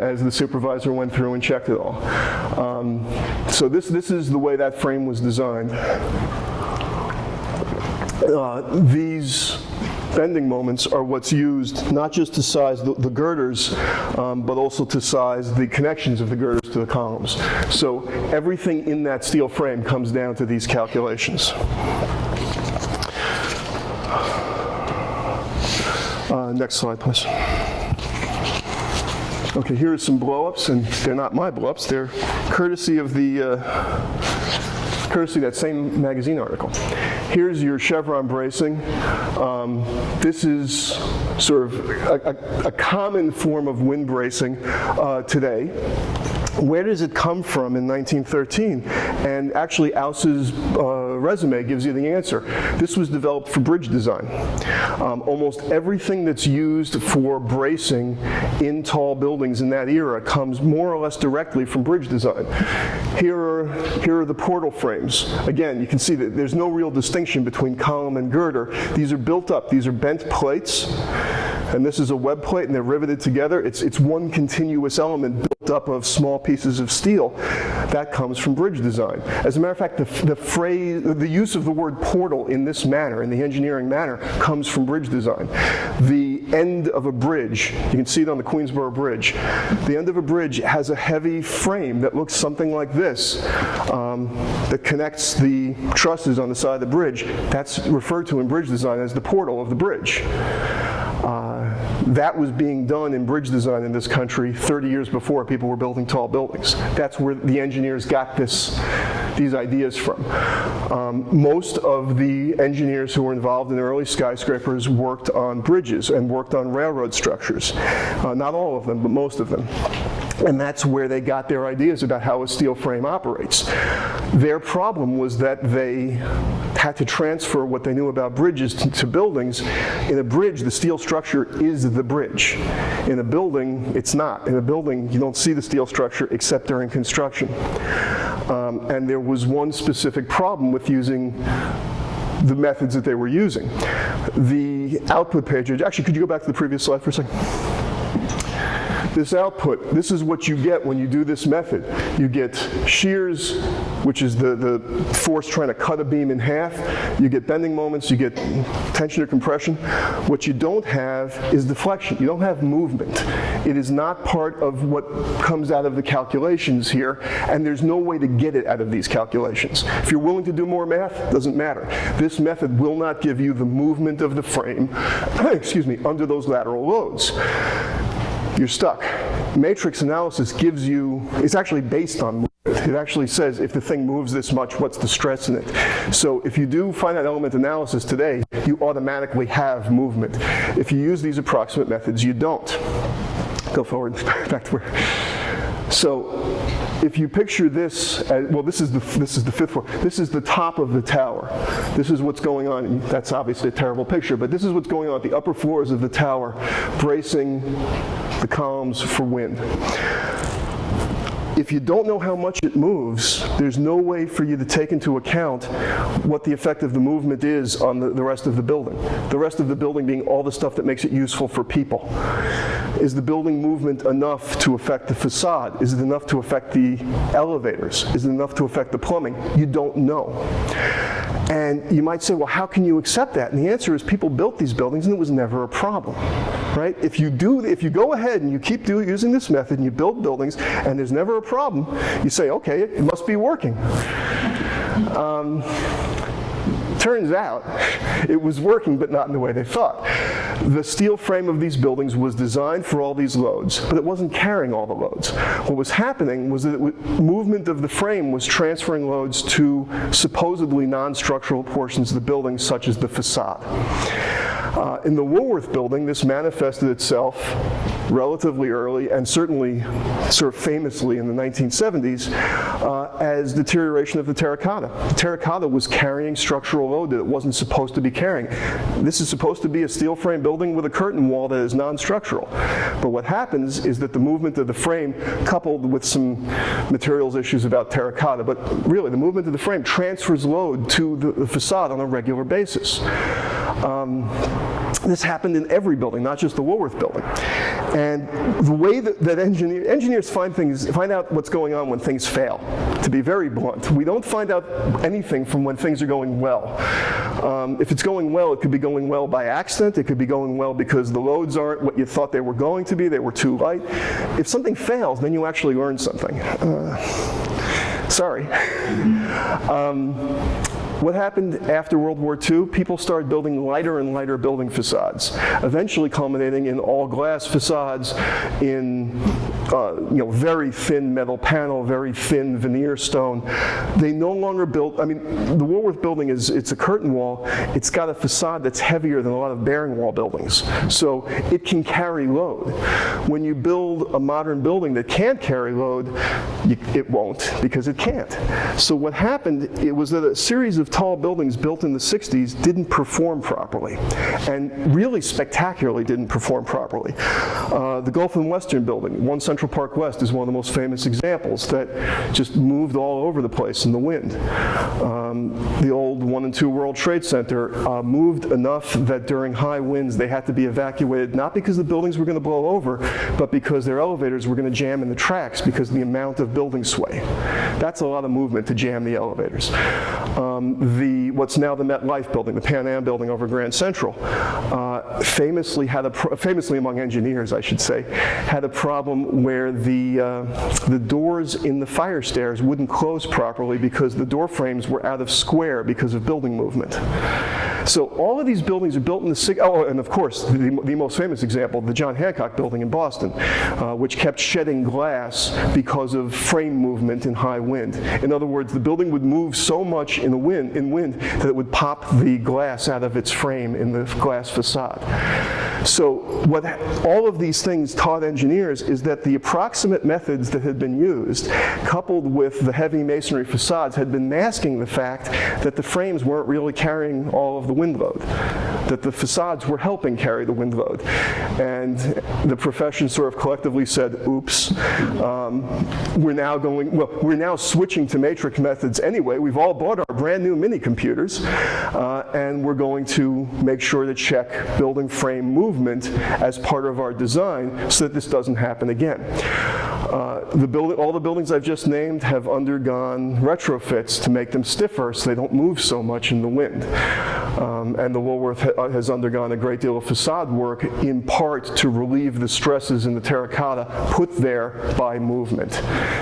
as the supervisor went through and checked it all. So this is the way that frame was designed. These bending moments are what's used not just to size the girders, but also to size the connections of the girders to the columns. So everything in that steel frame comes down to these calculations. Next slide, please. Okay, here are some blow-ups, and they're not my blow-ups. They're courtesy of that same magazine article. Here's your Chevron Bracing. This is sort of a common form of wind bracing today. Where does it come from in 1913? And actually Aus's resume gives you the answer. This was developed for bridge design. Almost everything that's used for bracing in tall buildings in that era comes more or less directly from bridge design. Here are the portal frames. Again, you can see that there's no real distinction between column and girder. These are built up. These are bent plates, and this is a web plate, and they're riveted together. It's one continuous element built up of small pieces of steel. That comes from bridge design. As a matter of fact, the use of the word portal in this manner, in the engineering manner, comes from bridge design. The end of a bridge, you can see it on the Queensboro Bridge, the end of a bridge has a heavy frame that looks something like this, that connects the trusses on the side of the bridge. That's referred to in bridge design as the portal of the bridge. That was being done in bridge design in this country 30 years before people were building tall buildings. That's where the engineers got these ideas from. Most of the engineers who were involved in early skyscrapers worked on bridges and worked on railroad structures. Not all of them, but most of them. And that's where they got their ideas about how a steel frame operates. Their problem was that they had to transfer what they knew about bridges to buildings. In a bridge, the steel structure is the bridge. In a building, it's not. In a building, you don't see the steel structure except during construction. And there was one specific problem with using the methods that they were using. The output page, actually, could you go back to the previous slide for a second? this output, this is what you get when you do this method. You get shears, which is the force trying to cut a beam in half. You get bending moments, you get tension or compression. What you don't have is deflection. You don't have movement. It is not part of what comes out of the calculations here, and there's no way to get it out of these calculations. If you're willing to do more math, doesn't matter. This method will not give you the movement of the frame, excuse me, under those lateral loads. You're stuck. Matrix analysis gives you, it's actually based on movement. It actually says if the thing moves this much, what's the stress in it? So if you do finite element analysis today, you automatically have movement. If you use these approximate methods, you don't. Go forward, back to where. So if you picture this, well, this is the fifth floor. This is the top of the tower. This is what's going on. That's obviously a terrible picture, but this is what's going on at the upper floors of the tower, bracing the columns for wind. If you don't know how much it moves, there's no way for you to take into account what the effect of the movement is on the rest of the building. The rest of the building being all the stuff that makes it useful for people. Is the building movement enough to affect the facade? Is it enough to affect the elevators? Is it enough to affect the plumbing? You don't know. And you might say, well, how can you accept that? And the answer is people built these buildings and it was never a problem, right? If you go ahead and you keep using this method and you build buildings and there's never a problem, you say, okay, it must be working. Turns out it was working, but not in the way they thought. The steel frame of these buildings was designed for all these loads, but it wasn't carrying all the loads. What was happening was that movement of the frame was transferring loads to supposedly non-structural portions of the building, such as the facade. In the Woolworth Building, this manifested itself relatively early, and certainly sort of famously in the 1970s, as deterioration of the terracotta. The terracotta was carrying structural load that it wasn't supposed to be carrying. This is supposed to be a steel frame building with a curtain wall that is non-structural. But what happens is that the movement of the frame, coupled with some materials issues about terracotta, but really the movement of the frame transfers load to the facade on a regular basis. This happened in every building, not just the Woolworth Building. And the way that engineers find out what's going on when things fail, to be very blunt. We don't find out anything from when things are going well. If it's going well, it could be going well by accident. It could be going well because the loads aren't what you thought they were going to be. They were too light. If something fails, then you actually learn something. Sorry. What happened after World War II? People started building lighter and lighter building facades, eventually culminating in all-glass facades, in very thin metal panel, very thin veneer stone. They no longer built, I mean, the Woolworth Building it's a curtain wall. It's got a facade that's heavier than a lot of bearing wall buildings, so it can carry load. When you build a modern building that can't carry load, it won't, because it can't. So what happened, it was that a series of tall buildings built in the 60s didn't perform properly, and really spectacularly didn't perform properly. The Gulf and Western Building, 1 Central Park West, is one of the most famous examples that just moved all over the place in the wind. The old 1 and 2 World Trade Center moved enough that during high winds they had to be evacuated, not because the buildings were going to blow over, but because their elevators were going to jam in the tracks because of the amount of building sway. That's a lot of movement to jam the elevators. What's now the MetLife building, the Pan Am building over Grand Central, famously among engineers, I should say, had a problem where the doors in the fire stairs wouldn't close properly because the door frames were out of square because of building movement. So all of these buildings are built in the and of course, the most famous example, the John Hancock building in Boston, which kept shedding glass because of frame movement in high wind. In other words, the building would move so much in wind that it would pop the glass out of its frame in the glass facade. So what all of these things taught engineers is that the approximate methods that had been used, coupled with the heavy masonry facades, had been masking the fact that the frames weren't really carrying all of the wind load, that the facades were helping carry the wind load. And the profession sort of collectively said, oops, we're now switching to matrix methods anyway. We've all bought our brand new mini computers, and we're going to make sure to check building frame movement movement as part of our design so that this doesn't happen again. All the buildings I've just named have undergone retrofits to make them stiffer so they don't move so much in the wind. And the Woolworth has undergone a great deal of facade work in part to relieve the stresses in the terracotta put there by movement.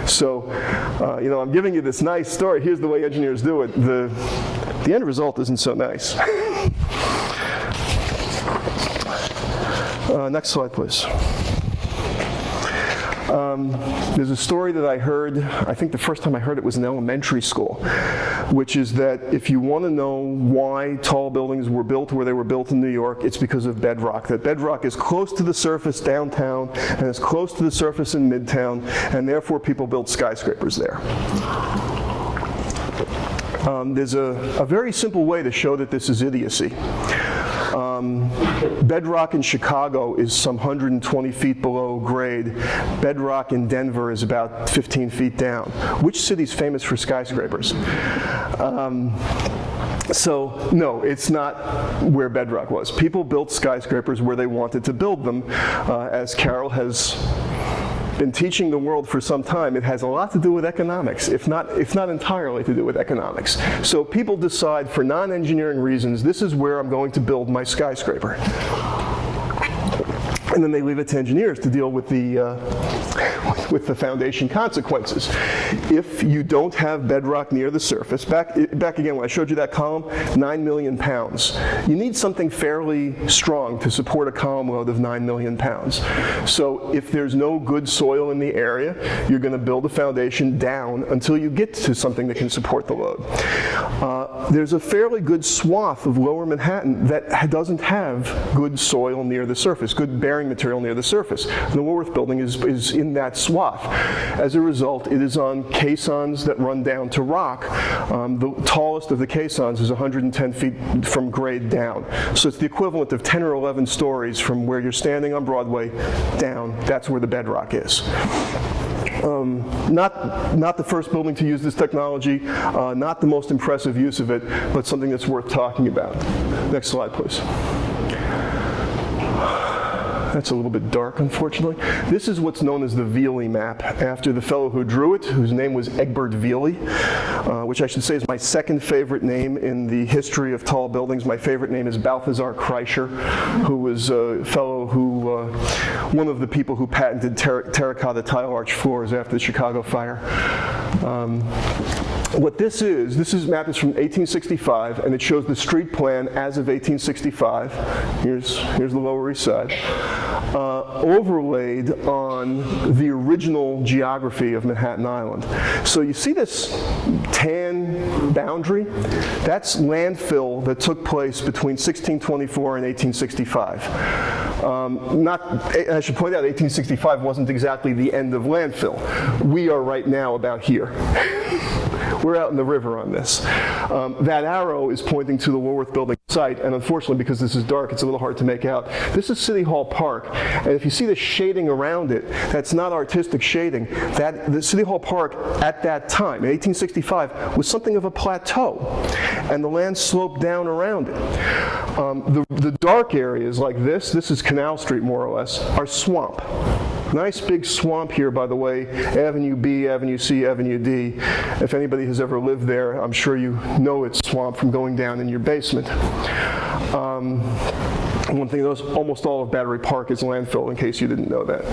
So, I'm giving you this nice story. Here's the way engineers do it. The end result isn't so nice. Next slide, please. There's a story that I heard, I think the first time I heard it was in elementary school, which is that if you want to know why tall buildings were built where they were built in New York, it's because of bedrock. That bedrock is close to the surface downtown and it's close to the surface in Midtown, and therefore people built skyscrapers there. There's a very simple way to show that this is idiocy. Bedrock in Chicago is some 120 feet below grade. Bedrock in Denver is about 15 feet down. Which city's famous for skyscrapers? So, no, it's not where bedrock was. People built skyscrapers where they wanted to build them. As Carol has been teaching the world for some time, it has a lot to do with economics, if not entirely to do with economics. So people decide for non-engineering reasons, this is where I'm going to build my skyscraper. And then they leave it to engineers to deal with the foundation consequences. If you don't have bedrock near the surface, back again when I showed you that column, 9 million pounds. You need something fairly strong to support a column load of 9 million pounds. So if there's no good soil in the area, you're going to build a foundation down until you get to something that can support the load. There's a fairly good swath of lower Manhattan that doesn't have good soil near the surface, good bearing material near the surface. And the Woolworth Building is in that swath. As a result, it is on caissons that run down to rock. The tallest of the caissons is 110 feet from grade down. So it's the equivalent of 10 or 11 stories from where you're standing on Broadway down. That's where the bedrock is. Not the first building to use this technology, not the most impressive use of it, but something that's worth talking about. Next slide, please. That's a little bit dark, unfortunately. This is what's known as the Vle Map, after the fellow who drew it, whose name was Egbert Vle, which I should say is my second favorite name in the history of tall buildings. My favorite name is Balthazar Kreischer, who was a fellow who, one of the people who patented terracotta tile arch floors after the Chicago fire. What this map is from 1865, and it shows the street plan as of 1865. Here's the Lower East Side. Overlaid on the original geography of Manhattan Island. So you see this tan boundary? That's landfill that took place between 1624 and 1865. I should point out 1865 wasn't exactly the end of landfill. We are right now about here. We're out in the river on this. That arrow is pointing to the Woolworth Building site, and unfortunately, because this is dark, it's a little hard to make out. This is City Hall Park, and if you see the shading around it, that's not artistic shading. The City Hall Park at that time, in 1865, was something of a plateau, and the land sloped down around it. The dark areas like this is Canal Street more or less, are swamp. Nice big swamp here, by the way, Avenue B, Avenue C, Avenue D. If anybody has ever lived there, I'm sure you know it's swamp from going down in your basement. One thing, almost all of Battery Park is landfill, in case you didn't know that.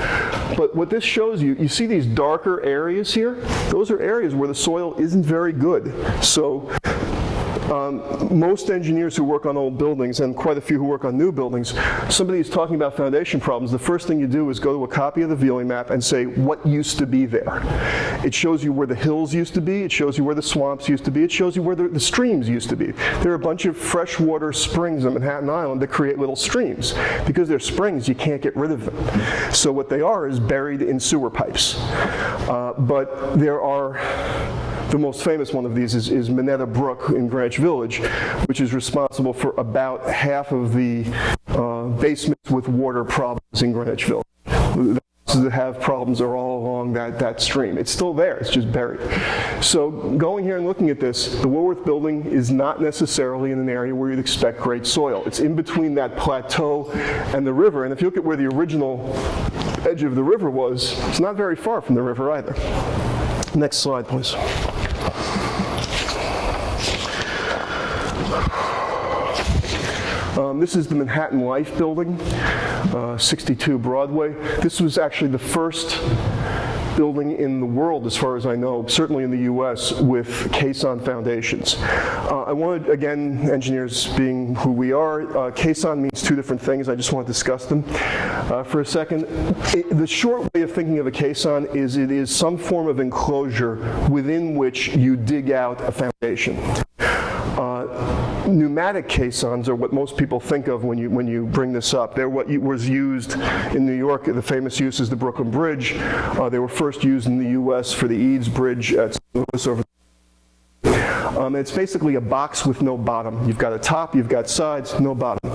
But what this shows you, you see these darker areas here? Those are areas where the soil isn't very good. So most engineers who work on old buildings, and quite a few who work on new buildings, somebody is talking about foundation problems, the first thing you do is go to a copy of the Vle Map and say what used to be there. It shows you where the hills used to be, it shows you where the swamps used to be, it shows you where the streams used to be. There are a bunch of freshwater springs on Manhattan Island that create little streams. Because they're springs, you can't get rid of them. So what they are is buried in sewer pipes. But there are the most famous one of these is Minetta Brook in Greenwich Village, which is responsible for about half of the basements with water problems in Greenwich Village. That's houses that have problems are all along that stream. It's still there, it's just buried. So going here and looking at this, the Woolworth Building is not necessarily in an area where you'd expect great soil. It's in between that plateau and the river, and if you look at where the original edge of the river was, it's not very far from the river either. Next slide, please. This is the Manhattan Life Building, 62 Broadway. This was actually the first building in the world, as far as I know, certainly in the US, with caisson foundations. I wanted, again, engineers being who we are, caisson means two different things. I just want to discuss them for a second. The short way of thinking of a caisson is it is some form of enclosure within which you dig out a foundation. Pneumatic caissons are what most people think of when you bring this up. They're what was used in New York. The famous use is the Brooklyn Bridge. They were first used in the U.S. for the Eads Bridge at St. Louis over. It's basically a box with no bottom. You've got a top, you've got sides, no bottom.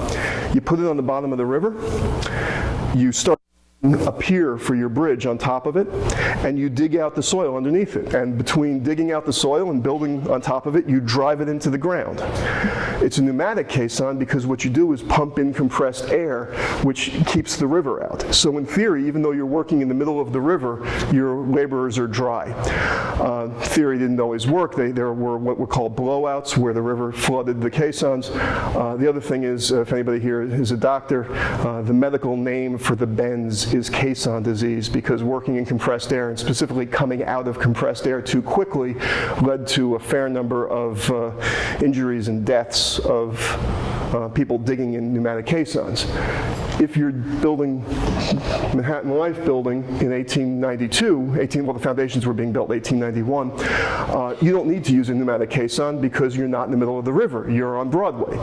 You put it on the bottom of the river. You start a pier for your bridge on top of it, and you dig out the soil underneath it. And between digging out the soil and building on top of it, you drive it into the ground. It's a pneumatic caisson because what you do is pump in compressed air, which keeps the river out. So in theory, even though you're working in the middle of the river, your laborers are dry. Theory didn't always work. There were what were called blowouts, where the river flooded the caissons. The other thing is, if anybody here is a doctor, the medical name for the bends is caisson disease, because working in compressed air, and specifically coming out of compressed air too quickly, led to a fair number of injuries and deaths of people digging in pneumatic caissons. If you're building Manhattan Life Building in 1892, well, the foundations were being built in 1891, you don't need to use a pneumatic caisson because you're not in the middle of the river. You're on Broadway.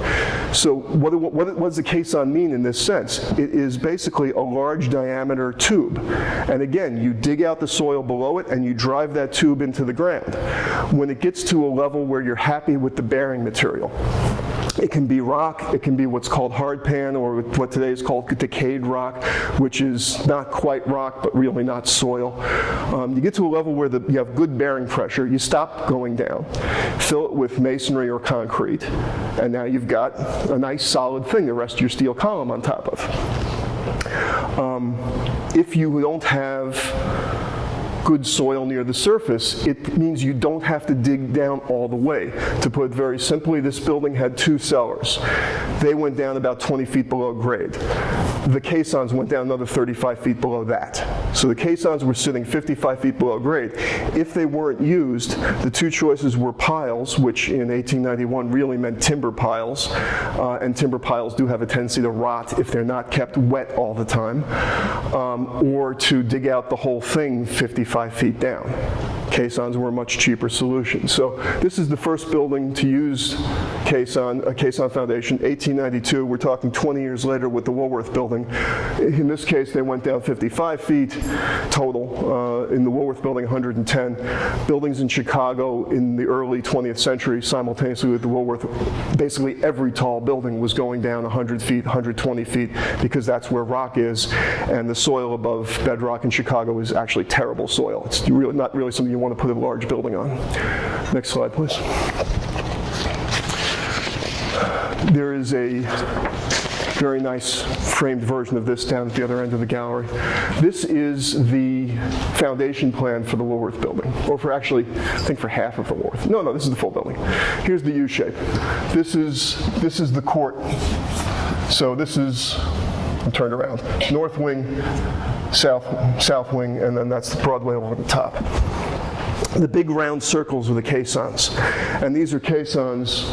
So what does the caisson mean in this sense? It is basically a large diameter tube. And again, you dig out the soil below it and you drive that tube into the ground. When it gets to a level where you're happy with the bearing material, it can be rock, it can be what's called hardpan, or what today is called decayed rock, which is not quite rock, but really not soil. You get to a level where you have good bearing pressure, you stop going down, fill it with masonry or concrete, and now you've got a nice solid thing to rest your steel column on top of. If you don't have good soil near the surface, it means you don't have to dig down all the way. To put it very simply, this building had 2 cellars. They went down about 20 feet below grade. The caissons went down another 35 feet below that. So the caissons were sitting 55 feet below grade. If they weren't used, the two choices were piles, which in 1891 really meant timber piles, and timber piles do have a tendency to rot if they're not kept wet all the time, or to dig out the whole thing 55 feet down. Caissons were a much cheaper solution. So this is the first building to use a caisson foundation, 1892. We're talking 20 years later with the Woolworth Building. In this case, they went down 55 feet total. In the Woolworth Building, 110. Buildings in Chicago in the early 20th century, simultaneously with the Woolworth, basically every tall building was going down 100 feet, 120 feet, because that's where rock is, and the soil above bedrock in Chicago is actually terrible soil. It's really not really something you want to put a large building on. Next slide, please. There is a very nice framed version of this down at the other end of the gallery. This is the foundation plan for the Woolworth Building, or for actually, I think for half of the Woolworth. No, this is the full building. Here's the U shape. This is the court. So this is, I'm turned around, north wing, south wing, and then that's the Broadway along the top. The big round circles are the caissons, and these are caissons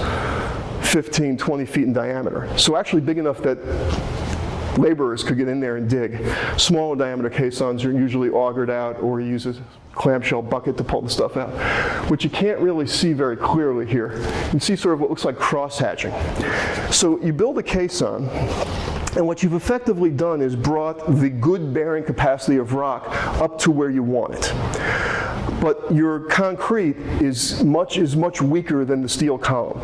15, 20 feet in diameter. So actually big enough that laborers could get in there and dig. Smaller diameter caissons are usually augered out, or you use a clamshell bucket to pull the stuff out. What you can't really see very clearly here, you can see sort of what looks like cross-hatching. So you build a caisson, and what you've effectively done is brought the good bearing capacity of rock up to where you want it. But your concrete is much weaker than the steel column.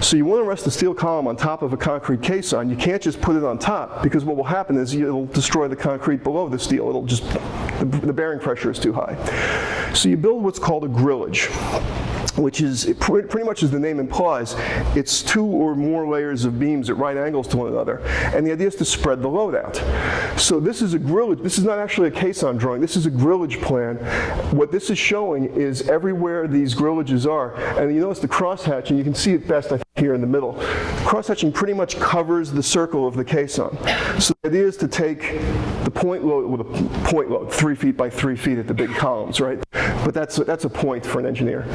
So you want to rest the steel column on top of a concrete caisson. You can't just put it on top, because what will happen is it'll destroy the concrete below the steel. It'll just The bearing pressure is too high. So you build what's called a grillage, which is pretty much as the name implies, it's 2 or more layers of beams at right angles to one another, and the idea is to spread the load out. So this is a grillage. This is not actually a caisson drawing. This is a grillage plan. What this is showing is everywhere these grillages are, and you notice the crosshatching, you can see it best I think here in the middle. Crosshatching pretty much covers the circle of the caisson. So the idea is to take the point load, with a point load, 3 feet by 3 feet at the big columns, right? But that's a point for an engineer.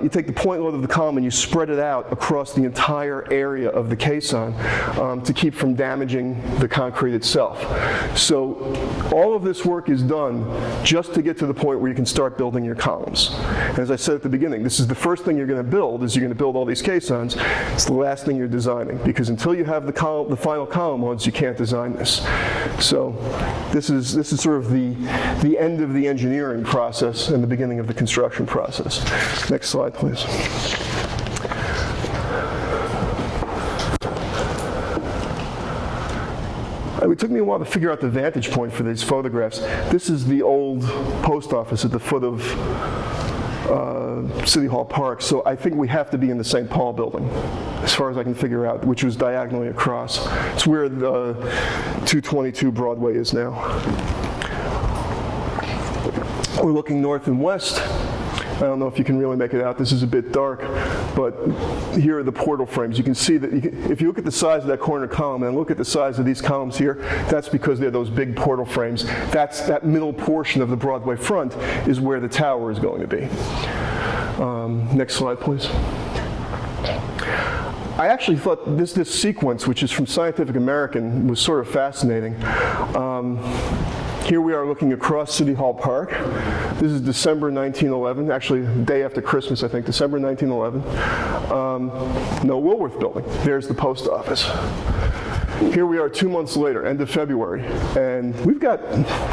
You take the point load of the column and you spread it out across the entire area of the caisson to keep from damaging the concrete itself. So all of this work is done just to get to the point where you can start building your columns. And as I said at the beginning, this is the first thing you're going to build, is you're going to build all these caissons. It's the last thing you're designing, because until you have the final column loads, you can't design this. So this is sort of the end of the engineering process and the beginning of the construction process. Next slide, please. It took me a while to figure out the vantage point for these photographs. This is the old post office at the foot of City Hall Park, so I think we have to be in the St. Paul building, as far as I can figure out, which was diagonally across. It's where the 222 Broadway is now. We're looking north and west. I don't know if you can really make it out. This is a bit dark, but here are the portal frames. You can see that if you look at the size of that corner column and look at the size of these columns here, that's because they're those big portal frames. That middle portion of the Broadway front is where the tower is going to be. Next slide, please. I actually thought this sequence, which is from Scientific American, was sort of fascinating. Here we are looking across City Hall Park. This is December 1911, actually the day after Christmas, I think, December 1911. No Woolworth Building. There's the post office. Here we are 2 months later, end of February, and we've got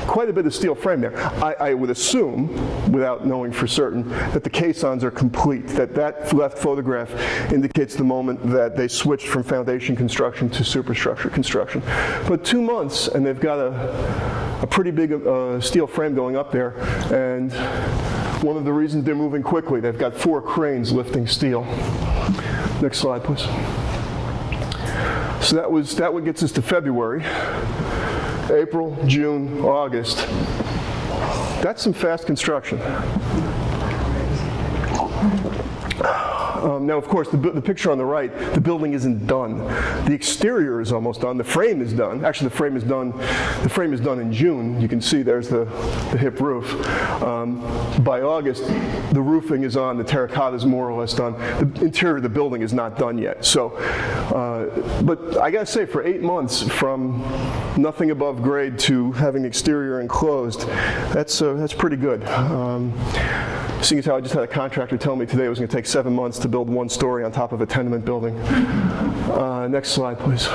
quite a bit of steel frame there. I would assume, without knowing for certain, that the caissons are complete, that left photograph indicates the moment that they switched from foundation construction to superstructure construction. But 2 months, and they've got a pretty big steel frame going up there, and one of the reasons they're moving quickly, they've got 4 cranes lifting steel. Next slide, please. So that what gets us to February, April, June, August. That's some fast construction. Now, of course, the picture on the right, the building isn't done. The exterior is almost done. The frame is done. Actually, the frame is done. The frame is done in June. You can see there's the hip roof. By August, the roofing is on. The terracotta is more or less done. The interior of the building is not done yet. So, but I gotta say, for 8 months, from nothing above grade to having exterior enclosed, that's pretty good. Seeing as how I just had a contractor tell me today it was going to take 7 months to build 1 story on top of a tenement building. Next slide, please.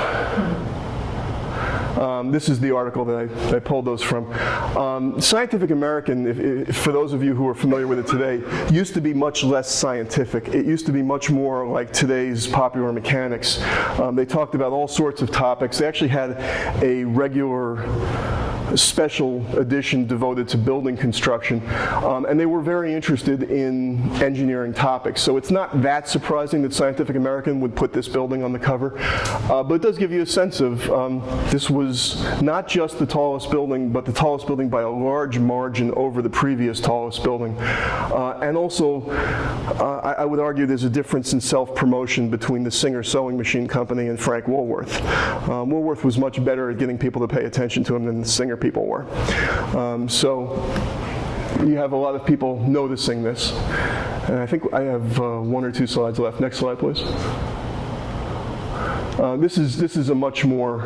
This is the article that I pulled those from. Scientific American, for those of you who are familiar with it today, used to be much less scientific. It used to be much more like today's Popular Mechanics. They talked about all sorts of topics. They actually had a regular special edition devoted to building construction, and they were very interested in engineering topics. So it's not that surprising that Scientific American would put this building on the cover, but it does give you a sense of this was not just the tallest building, but the tallest building by a large margin over the previous tallest building. And also, I would argue there's a difference in self-promotion between the Singer Sewing Machine Company and Frank Woolworth. Woolworth was much better at getting people to pay attention to him than the Singer people were. So you have a lot of people noticing this. And I think I have 1 or 2 slides left. Next slide, please. This is a much more,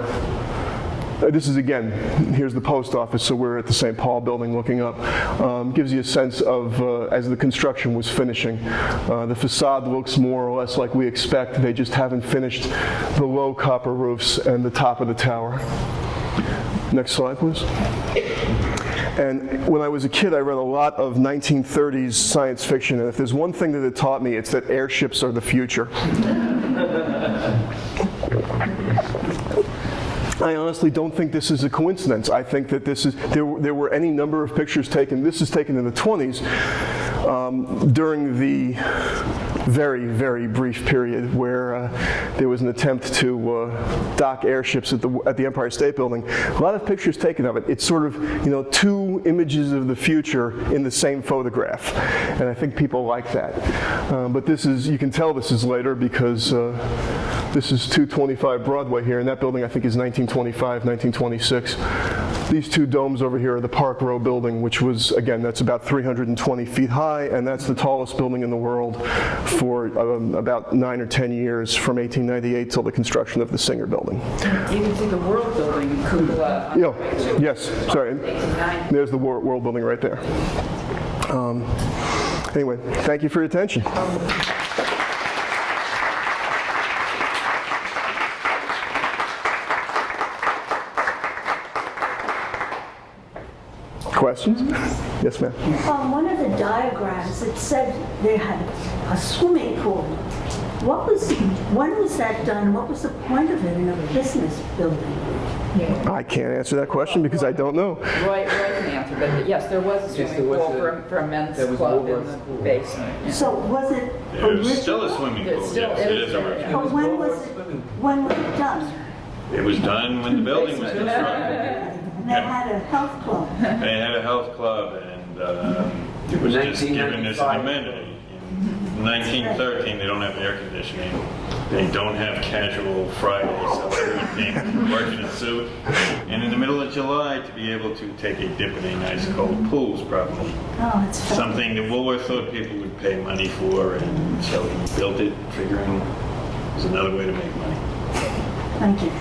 this is again, here's the post office, so we're at the St. Paul building looking up. Gives you a sense of, as the construction was finishing, the facade looks more or less like we expect. They just haven't finished the low copper roofs and the top of the tower. Next slide, please. And when I was a kid, I read a lot of 1930s science fiction, and if there's one thing that it taught me, it's that airships are the future. I honestly don't think this is a coincidence. I think that this is, there were any number of pictures taken, this is taken in the 20s, during the very, very brief period where there was an attempt to dock airships at the Empire State Building. A lot of pictures taken of it. It's sort of, two images of the future in the same photograph. And I think people like that. But this is, you can tell this is later because this is 225 Broadway here, and that building I think is 1925, 1926. These two domes over here are the Park Row building, which was, again, that's about 320 feet high, and that's the tallest building in the world for about 9 or 10 years, from 1898 till the construction of the Singer building. You can see the World Building, Cupola. Yes, sorry. There's the World Building right there. Anyway, thank you for your attention. Questions? Yes, ma'am. On one of the diagrams, it said they had a swimming pool. When was that done? What was the point of it in a business building? I can't answer that question because I don't know. Roy can answer, but yes, there was a swimming pool for a men's club in the basement. Yeah. So was it There's still a swimming pool. Yes, it is original. But when was it done? It was done when the building was constructed. And they had a health club. They had a health club, and it was just given as an amenity. In 1913, they don't have air conditioning. They don't have casual Fridays, so everyone came working in a suit. And in the middle of July, to be able to take a dip in a nice cold pool was probably something that Woolworth thought people would pay money for, and so he built it, figuring it was another way to make money. Thank you.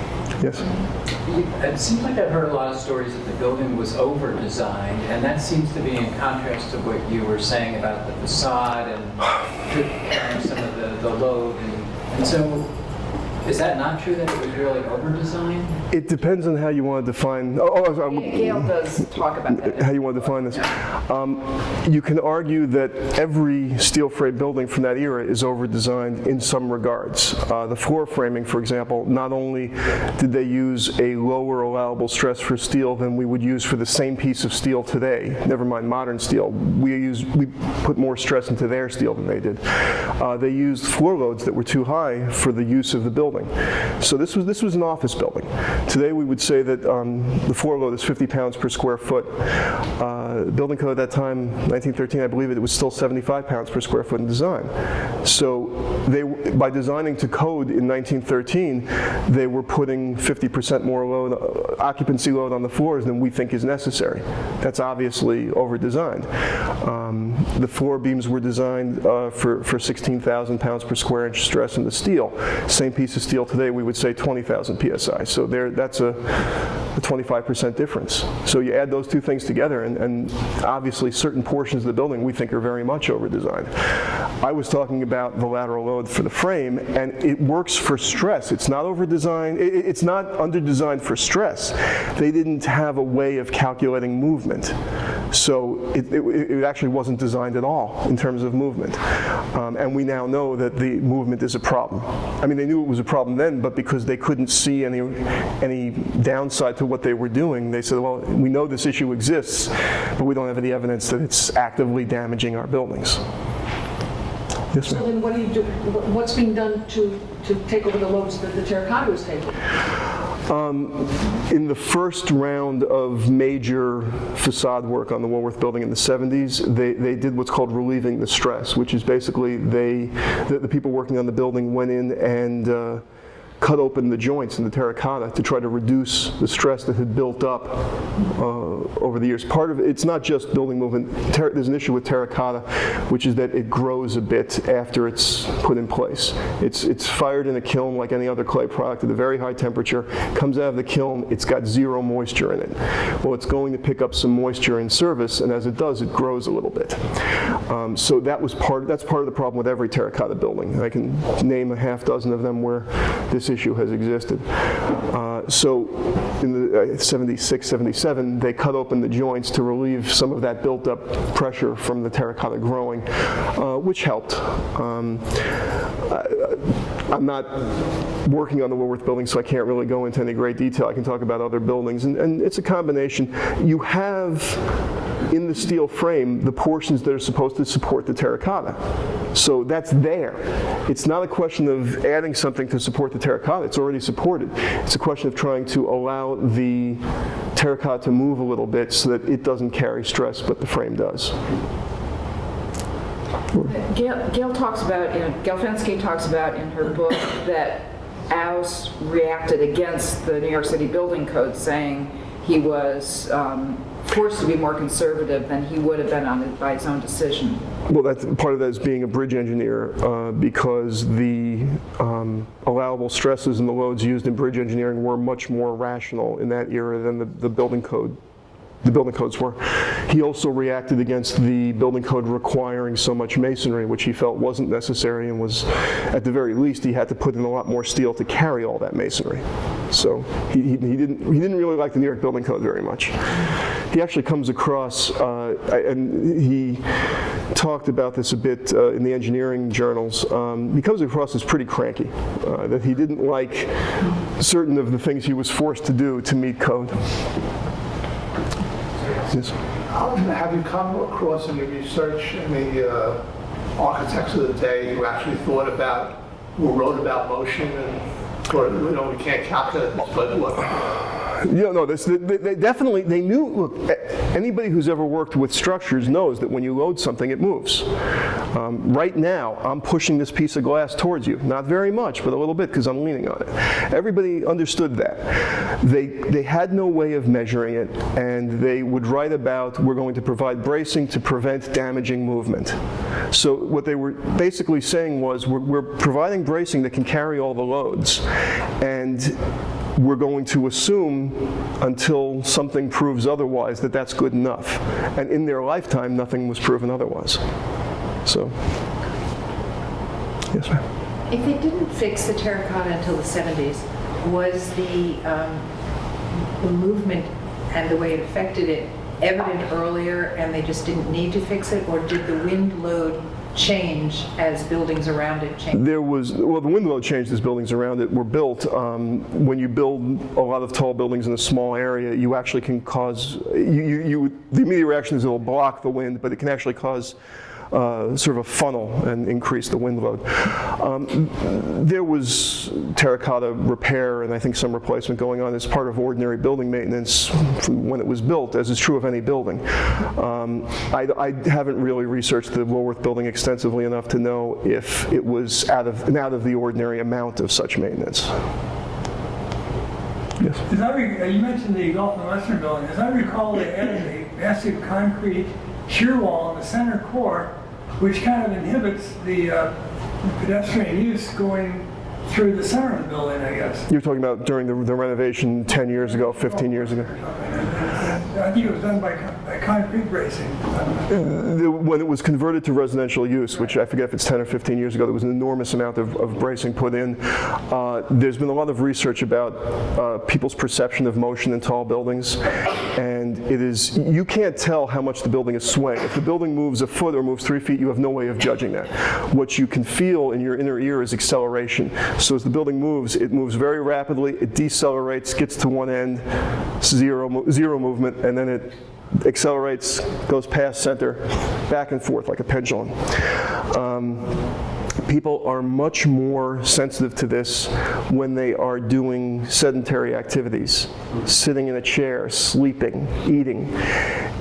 Yes. It seems like I've heard a lot of stories that the building was over-designed, and that seems to be in contrast to what you were saying about the facade and some of the load. And so, is that not true that it was really over-designed? It depends on how you want to define. Gail does talk about that. How you want to define this. You can argue that every steel frame building from that era is over-designed in some regards. The floor framing, for example, not only did they use a lower allowable stress for steel than we would use for the same piece of steel today, never mind modern steel. We put more stress into their steel than they did. They used floor loads that were too high for the use of the building. So this was an office building. Today we would say that the floor load is 50 pounds per square foot. Building code at that time, 1913, I believe it was still 75 pounds per square foot in design. So by designing to code in 1913, they were putting 50% more load, occupancy load on the floors than we think is necessary. That's obviously over-designed. The floor beams were designed for 16,000 pounds per square inch stress in the steel. Same piece of steel today, we would say 20,000 psi. So that's a 25% difference. So you add those two things together, and obviously certain portions of the building we think are very much over-designed. I was talking about the lateral load for the frame, and it works for stress. It's not over-designed. It's not under-designed for stress. They didn't have a way of calculating movement. So it actually wasn't designed at all in terms of movement. And we now know that the movement is a problem. I mean, they knew it was a problem then, but because they couldn't see any downside to what they were doing, they said, well, we know this issue exists, but we don't have any evidence that it's actively damaging our buildings. Yes, so then what do you do? What's being done to take over the loads that the terracotta was taking? In the first round of major facade work on the Woolworth Building in the 70s, they did what's called relieving the stress, which is basically the people working on the building went in and cut open the joints in the terracotta to try to reduce the stress that had built up over the years. Part of it, it's not just building movement. There's an issue with terracotta, which is that it grows a bit after it's put in place. It's fired in a kiln like any other clay product at a very high temperature, comes out of the kiln, it's got zero moisture in it. Well, it's going to pick up some moisture in service, and as it does, it grows a little bit. So that's part of the problem with every terracotta building. I can name a half dozen of them where this issue has existed. So in the 76, 77, they cut open the joints to relieve some of that built-up pressure from the terracotta growing, which helped. I'm not working on the Woolworth Building, so I can't really go into any great detail. I can talk about other buildings, and it's a combination. You have in the steel frame the portions that are supposed to support the terracotta. So that's there. It's not a question of adding something to support the terracotta. It's already supported. It's a question of trying to allow the terracotta to move a little bit so that it doesn't carry stress, but the frame does. Gail talks about, Gail Fenske talks about in her book that Aus reacted against the New York City building code, saying he was forced to be more conservative than he would have been by his own decision. Well, that's part of that is being a bridge engineer, because the allowable stresses and the loads used in bridge engineering were much more rational in that era than the building code. The building codes were. He also reacted against the building code requiring so much masonry, which he felt wasn't necessary, and was, at the very least, he had to put in a lot more steel to carry all that masonry. So he didn't really like the New York building code very much. He actually comes across, and he talked about this a bit in the engineering journals. He comes across as pretty cranky, that he didn't like certain of the things he was forced to do to meet code. Yes. Have you come across in your research any architects of the day who actually thought about, who wrote about motion and thought, we can't calculate this, but look. Yeah, no, they definitely, they knew, look, anybody who's ever worked with structures knows that when you load something, it moves. Right now, I'm pushing this piece of glass towards you. Not very much, but a little bit because I'm leaning on it. Everybody understood that. They had no way of measuring it, and they would write about, we're going to provide bracing to prevent damaging movement. So what they were basically saying was, we're providing bracing that can carry all the loads, and we're going to assume until something proves otherwise that that's good enough. And in their lifetime, nothing was proven otherwise. So, yes, ma'am. If they didn't fix the terracotta until the 70s, was the movement and the way it affected it evident earlier and they just didn't need to fix it, or did the wind load change as buildings around it changed? There was, well, the wind load changed as buildings around it were built. When you build a lot of tall buildings in a small area, you actually can cause, the immediate reaction is it will block the wind, but it can actually cause sort of a funnel and increase the wind load. There was terracotta repair and I think some replacement going on as part of ordinary building maintenance when it was built, as is true of any building. I haven't really researched the Woolworth Building extensively enough to know if it was out of the ordinary amount of such maintenance. Yes. You mentioned the Gulf and Western Building. As I recall, they added a massive concrete shear wall in the center core, which kind of inhibits the pedestrian use going through the center of the building, I guess. You're talking about during the renovation 10 years ago, 15 years ago? I think it was done by concrete bracing. When it was converted to residential use, which I forget if it's 10 or 15 years ago, there was an enormous amount of bracing put in. There's been a lot of research about people's perception of motion in tall buildings, and it is, you can't tell how much the building is swaying. If the building moves a foot or moves 3 feet, you have no way of judging that. What you can feel in your inner ear is acceleration. So as the building moves, it moves very rapidly, it decelerates, gets to one end, zero movement, and then it accelerates, goes past center, back and forth like a pendulum. People are much more sensitive to this when they are doing sedentary activities, sitting in a chair, sleeping, eating.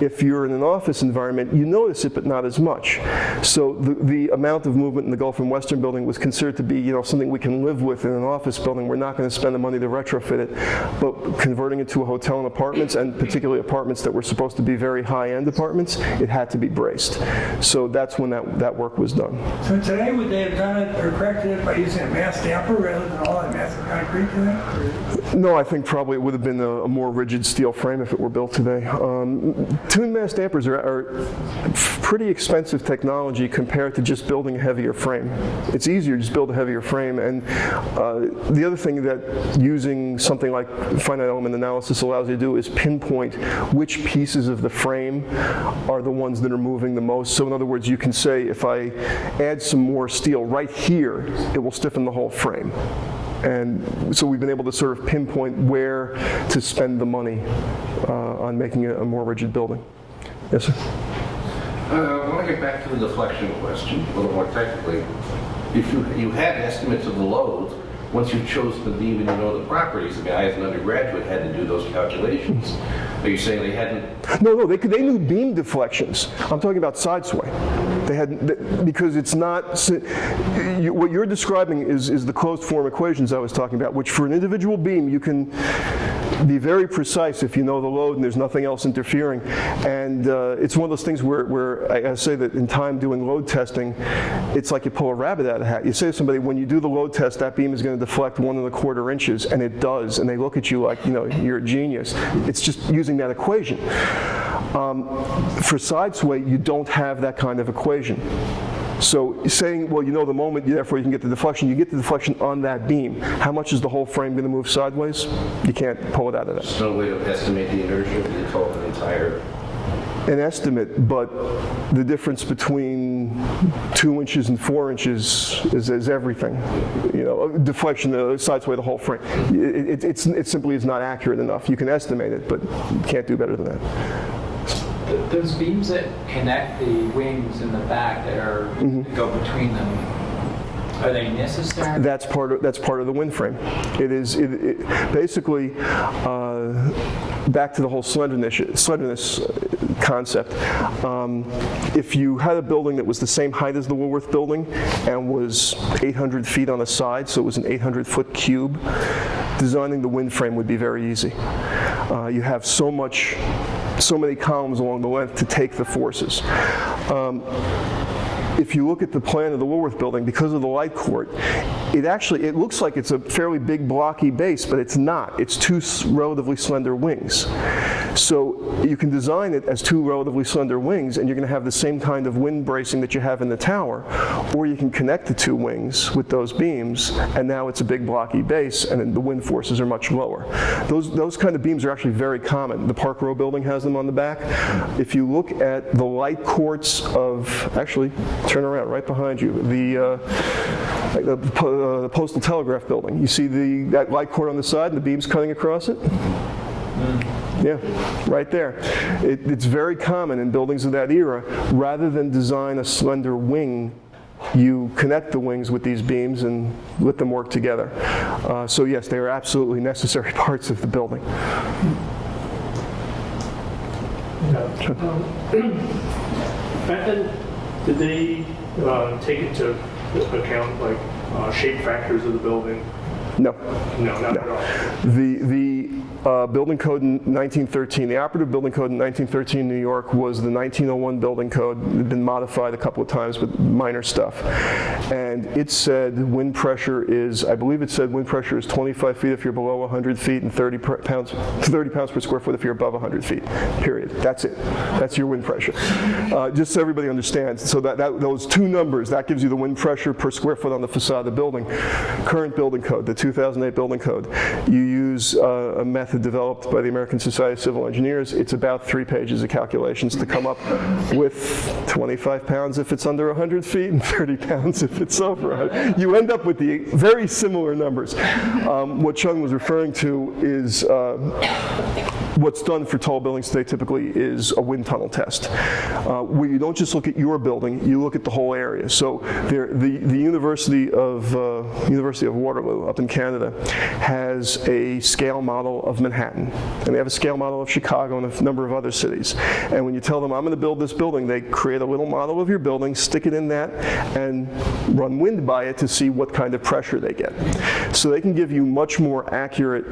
If you're in an office environment, you notice it, but not as much. So the amount of movement in the Gulf and Western Building was considered to be, something we can live with in an office building. We're not going to spend the money to retrofit it, but converting it to a hotel and apartments, and particularly apartments that were supposed to be very high-end apartments, it had to be braced. So that's when that work was done. So today, would they have done it or corrected it by using a mass damper rather than all that massive concrete in it? No, I think probably it would have been a more rigid steel frame if it were built today. Tuned mass dampers are pretty expensive technology compared to just building a heavier frame. It's easier to just build a heavier frame, and the other thing that using something like finite element analysis allows you to do is pinpoint which pieces of the frame are the ones that are moving the most. So in other words, you can say, if I add some more steel right here, it will stiffen the whole frame. And so we've been able to sort of pinpoint where to spend the money on making a more rigid building. Yes, sir? I want to get back to the deflection question a little more technically. If you had estimates of the loads, once you've chosen the beam and you know the properties, the guy as an undergraduate had to do those calculations. Are you saying they hadn't? No, they knew beam deflections. I'm talking about side sway. They had, because it's not, what you're describing is the closed form equations I was talking about, which for an individual beam you can be very precise if you know the load and there's nothing else interfering. And it's one of those things where I say that in time doing load testing, it's like you pull a rabbit out of the hat. You say to somebody, when you do the load test, that beam is going to deflect 1 1/4 inches, and it does, and they look at you like, you know, you're a genius. It's just using that equation. For side sway, you don't have that kind of equation. So saying, well, you know the moment, therefore you can get the deflection, you get the deflection on that beam. How much is the whole frame going to move sideways? You can't pull it out of that. There's no way to estimate the inertia of the entire... An estimate, but the difference between 2 inches and 4 inches is everything. You know, deflection, side sway the whole frame. It simply is not accurate enough. You can estimate it, but you can't do better than that. Those beams that connect the wings in the back that are go between them, are they necessary? That's part of the wind frame. It is basically back to the whole slenderness concept. If you had a building that was the same height as the Woolworth Building and was 800 feet on the side, so it was an 800-foot cube, designing the wind frame would be very easy. You have so many columns along the length to take the forces. If you look at the plan of the Woolworth Building, because of the light court, it looks like it's a fairly big blocky base, but it's not. It's 2 relatively slender wings. So you can design it as 2 relatively slender wings, and you're going to have the same kind of wind bracing that you have in the tower, or you can connect the 2 wings with those beams, and now it's a big blocky base, and then the wind forces are much lower. Those kind of beams are actually very common. The Park Row Building has them on the back. If you look at the light courts of, actually, turn around right behind you, the Postal Telegraph Building. You see that light court on the side and the beams cutting across it? Yeah, right there. It's very common in buildings of that era. Rather than design a slender wing, you connect the wings with these beams and let them work together. So yes, they are absolutely necessary parts of the building. Back then, did they take into account like shape factors of the building? No. No, not at all. The building code in 1913, the operative building code in 1913 in New York was the 1901 building code. It had been modified a couple of times with minor stuff. And it said wind pressure is, I believe it said wind pressure is 25 feet if you're below 100 feet and 30 pounds per square foot if you're above 100 feet, period. That's it. That's your wind pressure. Just so everybody understands. So those 2 numbers, that gives you the wind pressure per square foot on the facade of the building. Current building code, the 2008 building code, you use a method developed by the American Society of Civil Engineers. It's about 3 pages of calculations to come up with 25 pounds if it's under 100 feet and 30 pounds if it's over 100. You end up with the very similar numbers. What Chung was referring to is what's done for tall buildings today typically is a wind tunnel test, where you don't just look at your building, you look at the whole area. So the University of Waterloo up in Canada has a scale model of Manhattan, and they have a scale model of Chicago and a number of other cities. And when you tell them, I'm going to build this building, they create a little model of your building, stick it in that, and run wind by it to see what kind of pressure they get. So they can give you much more accurate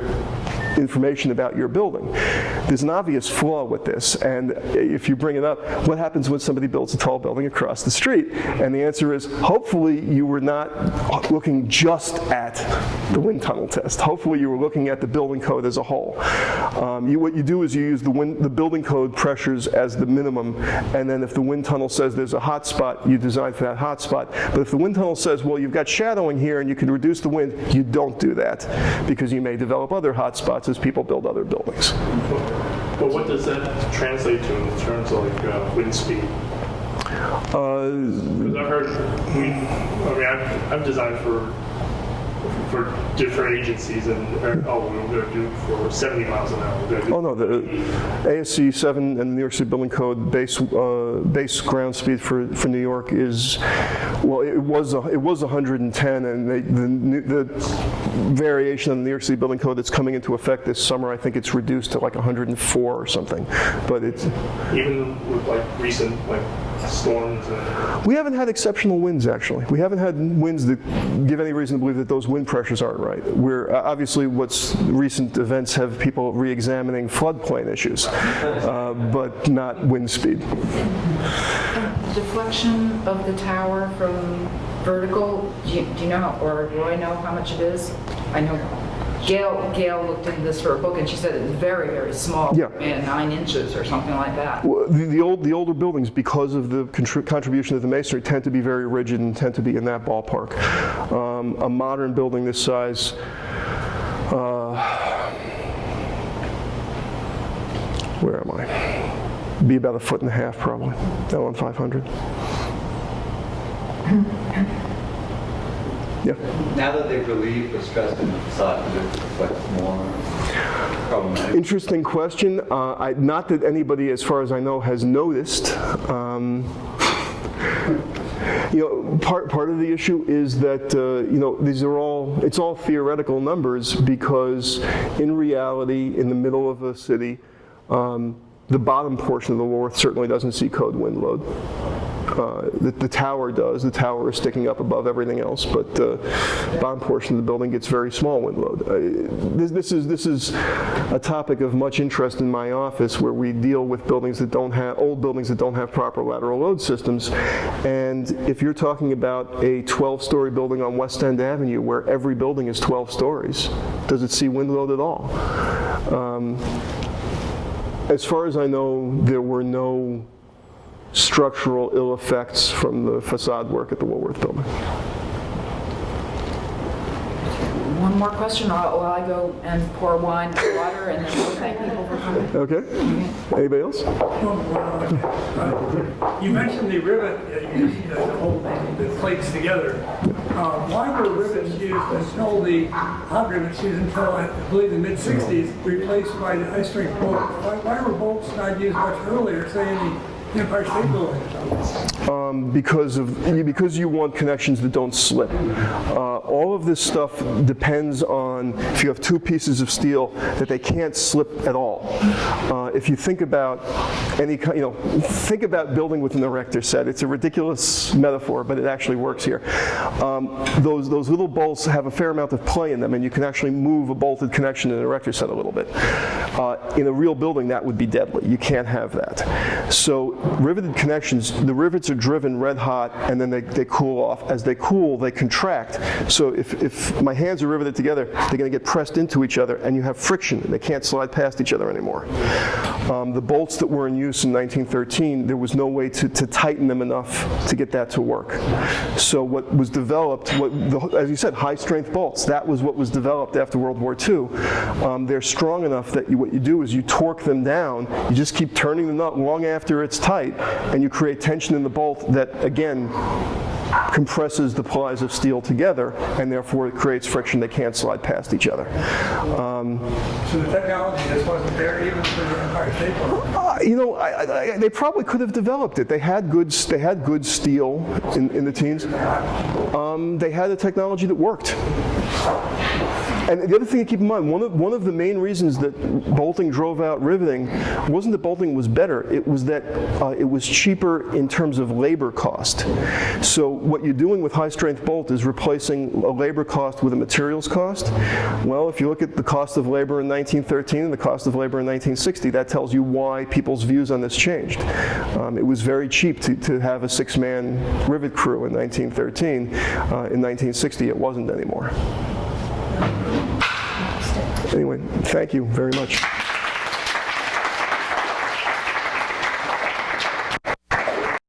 information about your building. There's an obvious flaw with this, and if you bring it up, what happens when somebody builds a tall building across the street? And the answer is, hopefully you were not looking just at the wind tunnel test. Hopefully you were looking at the building code as a whole. What you do is you use the building code pressures as the minimum, and then if the wind tunnel says there's a hot spot, you design for that hot spot. But if the wind tunnel says, well, you've got shadowing here and you can reduce the wind, you don't do that, because you may develop other hot spots as people build other buildings. But what does that translate to in terms of like wind speed? Because I've heard, I've designed for different agencies, and we're going to do for 70 miles an hour. Oh no, the ASC 7 and the New York City Building Code base ground speed for New York is, well, it was 110, and the variation in the New York City Building Code that's coming into effect this summer, I think it's reduced to like 104 or something. But it's even with like recent storms. We haven't had exceptional winds, actually. We haven't had winds that give any reason to believe that those wind pressures aren't right. We're obviously, recent events have people re-examining floodplain issues, but not wind speed. Deflection of the tower from vertical, do you know, or do I know how much it is? I know Gail looked into this for a book, and she said it's very, very small, yeah. 9 inches or something like that. Well, the older buildings, because of the contribution of the masonry, tend to be very rigid and tend to be in that ballpark. A modern building this size, where am I? Be about 1.5 feet probably, LN 500. Yeah. Now that they've relieved the stress in the facade, does it reflect more problematic? Interesting question. Not that anybody, as far as I know, has noticed. Part of the issue is that it's all theoretical numbers, because in reality, in the middle of a city, the bottom portion of the Woolworth certainly doesn't see code wind load. The tower does. The tower is sticking up above everything else, but the bottom portion of the building gets very small wind load. This is a topic of much interest in my office, where we deal with buildings that don't have old buildings that don't have proper lateral load systems. And if you're talking about a 12-story building on West End Avenue, where every building is 12 stories, does it see wind load at all? As far as I know, there were no structural ill effects from the facade work at the Woolworth Building. One more question while I go and pour wine and water, and then we'll thank people for coming. Okay. Anybody else? You mentioned the rivet used to hold the plates together. Why were rivets used until the hot rivets used until, I believe, the mid-60s, replaced by the high-strength bolts? Why were bolts not used much earlier, say in the Empire State Building? Because you want connections that don't slip. All of this stuff depends on, if you have two pieces of steel, that they can't slip at all. If you think about think about building with an erector set. It's a ridiculous metaphor, but it actually works here. Those little bolts have a fair amount of play in them, and you can actually move a bolted connection in an erector set a little bit. In a real building, that would be deadly. You can't have that. So riveted connections, the rivets are driven red hot, and then they cool off. As they cool, they contract. So if my hands are riveted together, they're going to get pressed into each other, and you have friction, and they can't slide past each other anymore. The bolts that were in use in 1913, there was no way to tighten them enough to get that to work. So what was developed, as you said, high-strength bolts, that was what was developed after World War II. They're strong enough that what you do is you torque them down, you just keep turning the nut long after it's tight, and you create tension in the bolt that, again, compresses the plies of steel together, and therefore it creates friction. They can't slide past each other. So the technology just wasn't there even for the Empire State Building? They probably could have developed it. They had good steel in the teens. They had a technology that worked. And the other thing to keep in mind, one of the main reasons that bolting drove out riveting wasn't that bolting was better, it was that it was cheaper in terms of labor cost. So what you're doing with high-strength bolt is replacing a labor cost with a materials cost. Well, if you look at the cost of labor in 1913 and the cost of labor in 1960, that tells you why people's views on this changed. It was very cheap to have a 6-man rivet crew in 1913. In 1960, it wasn't anymore. Anyway, thank you very much.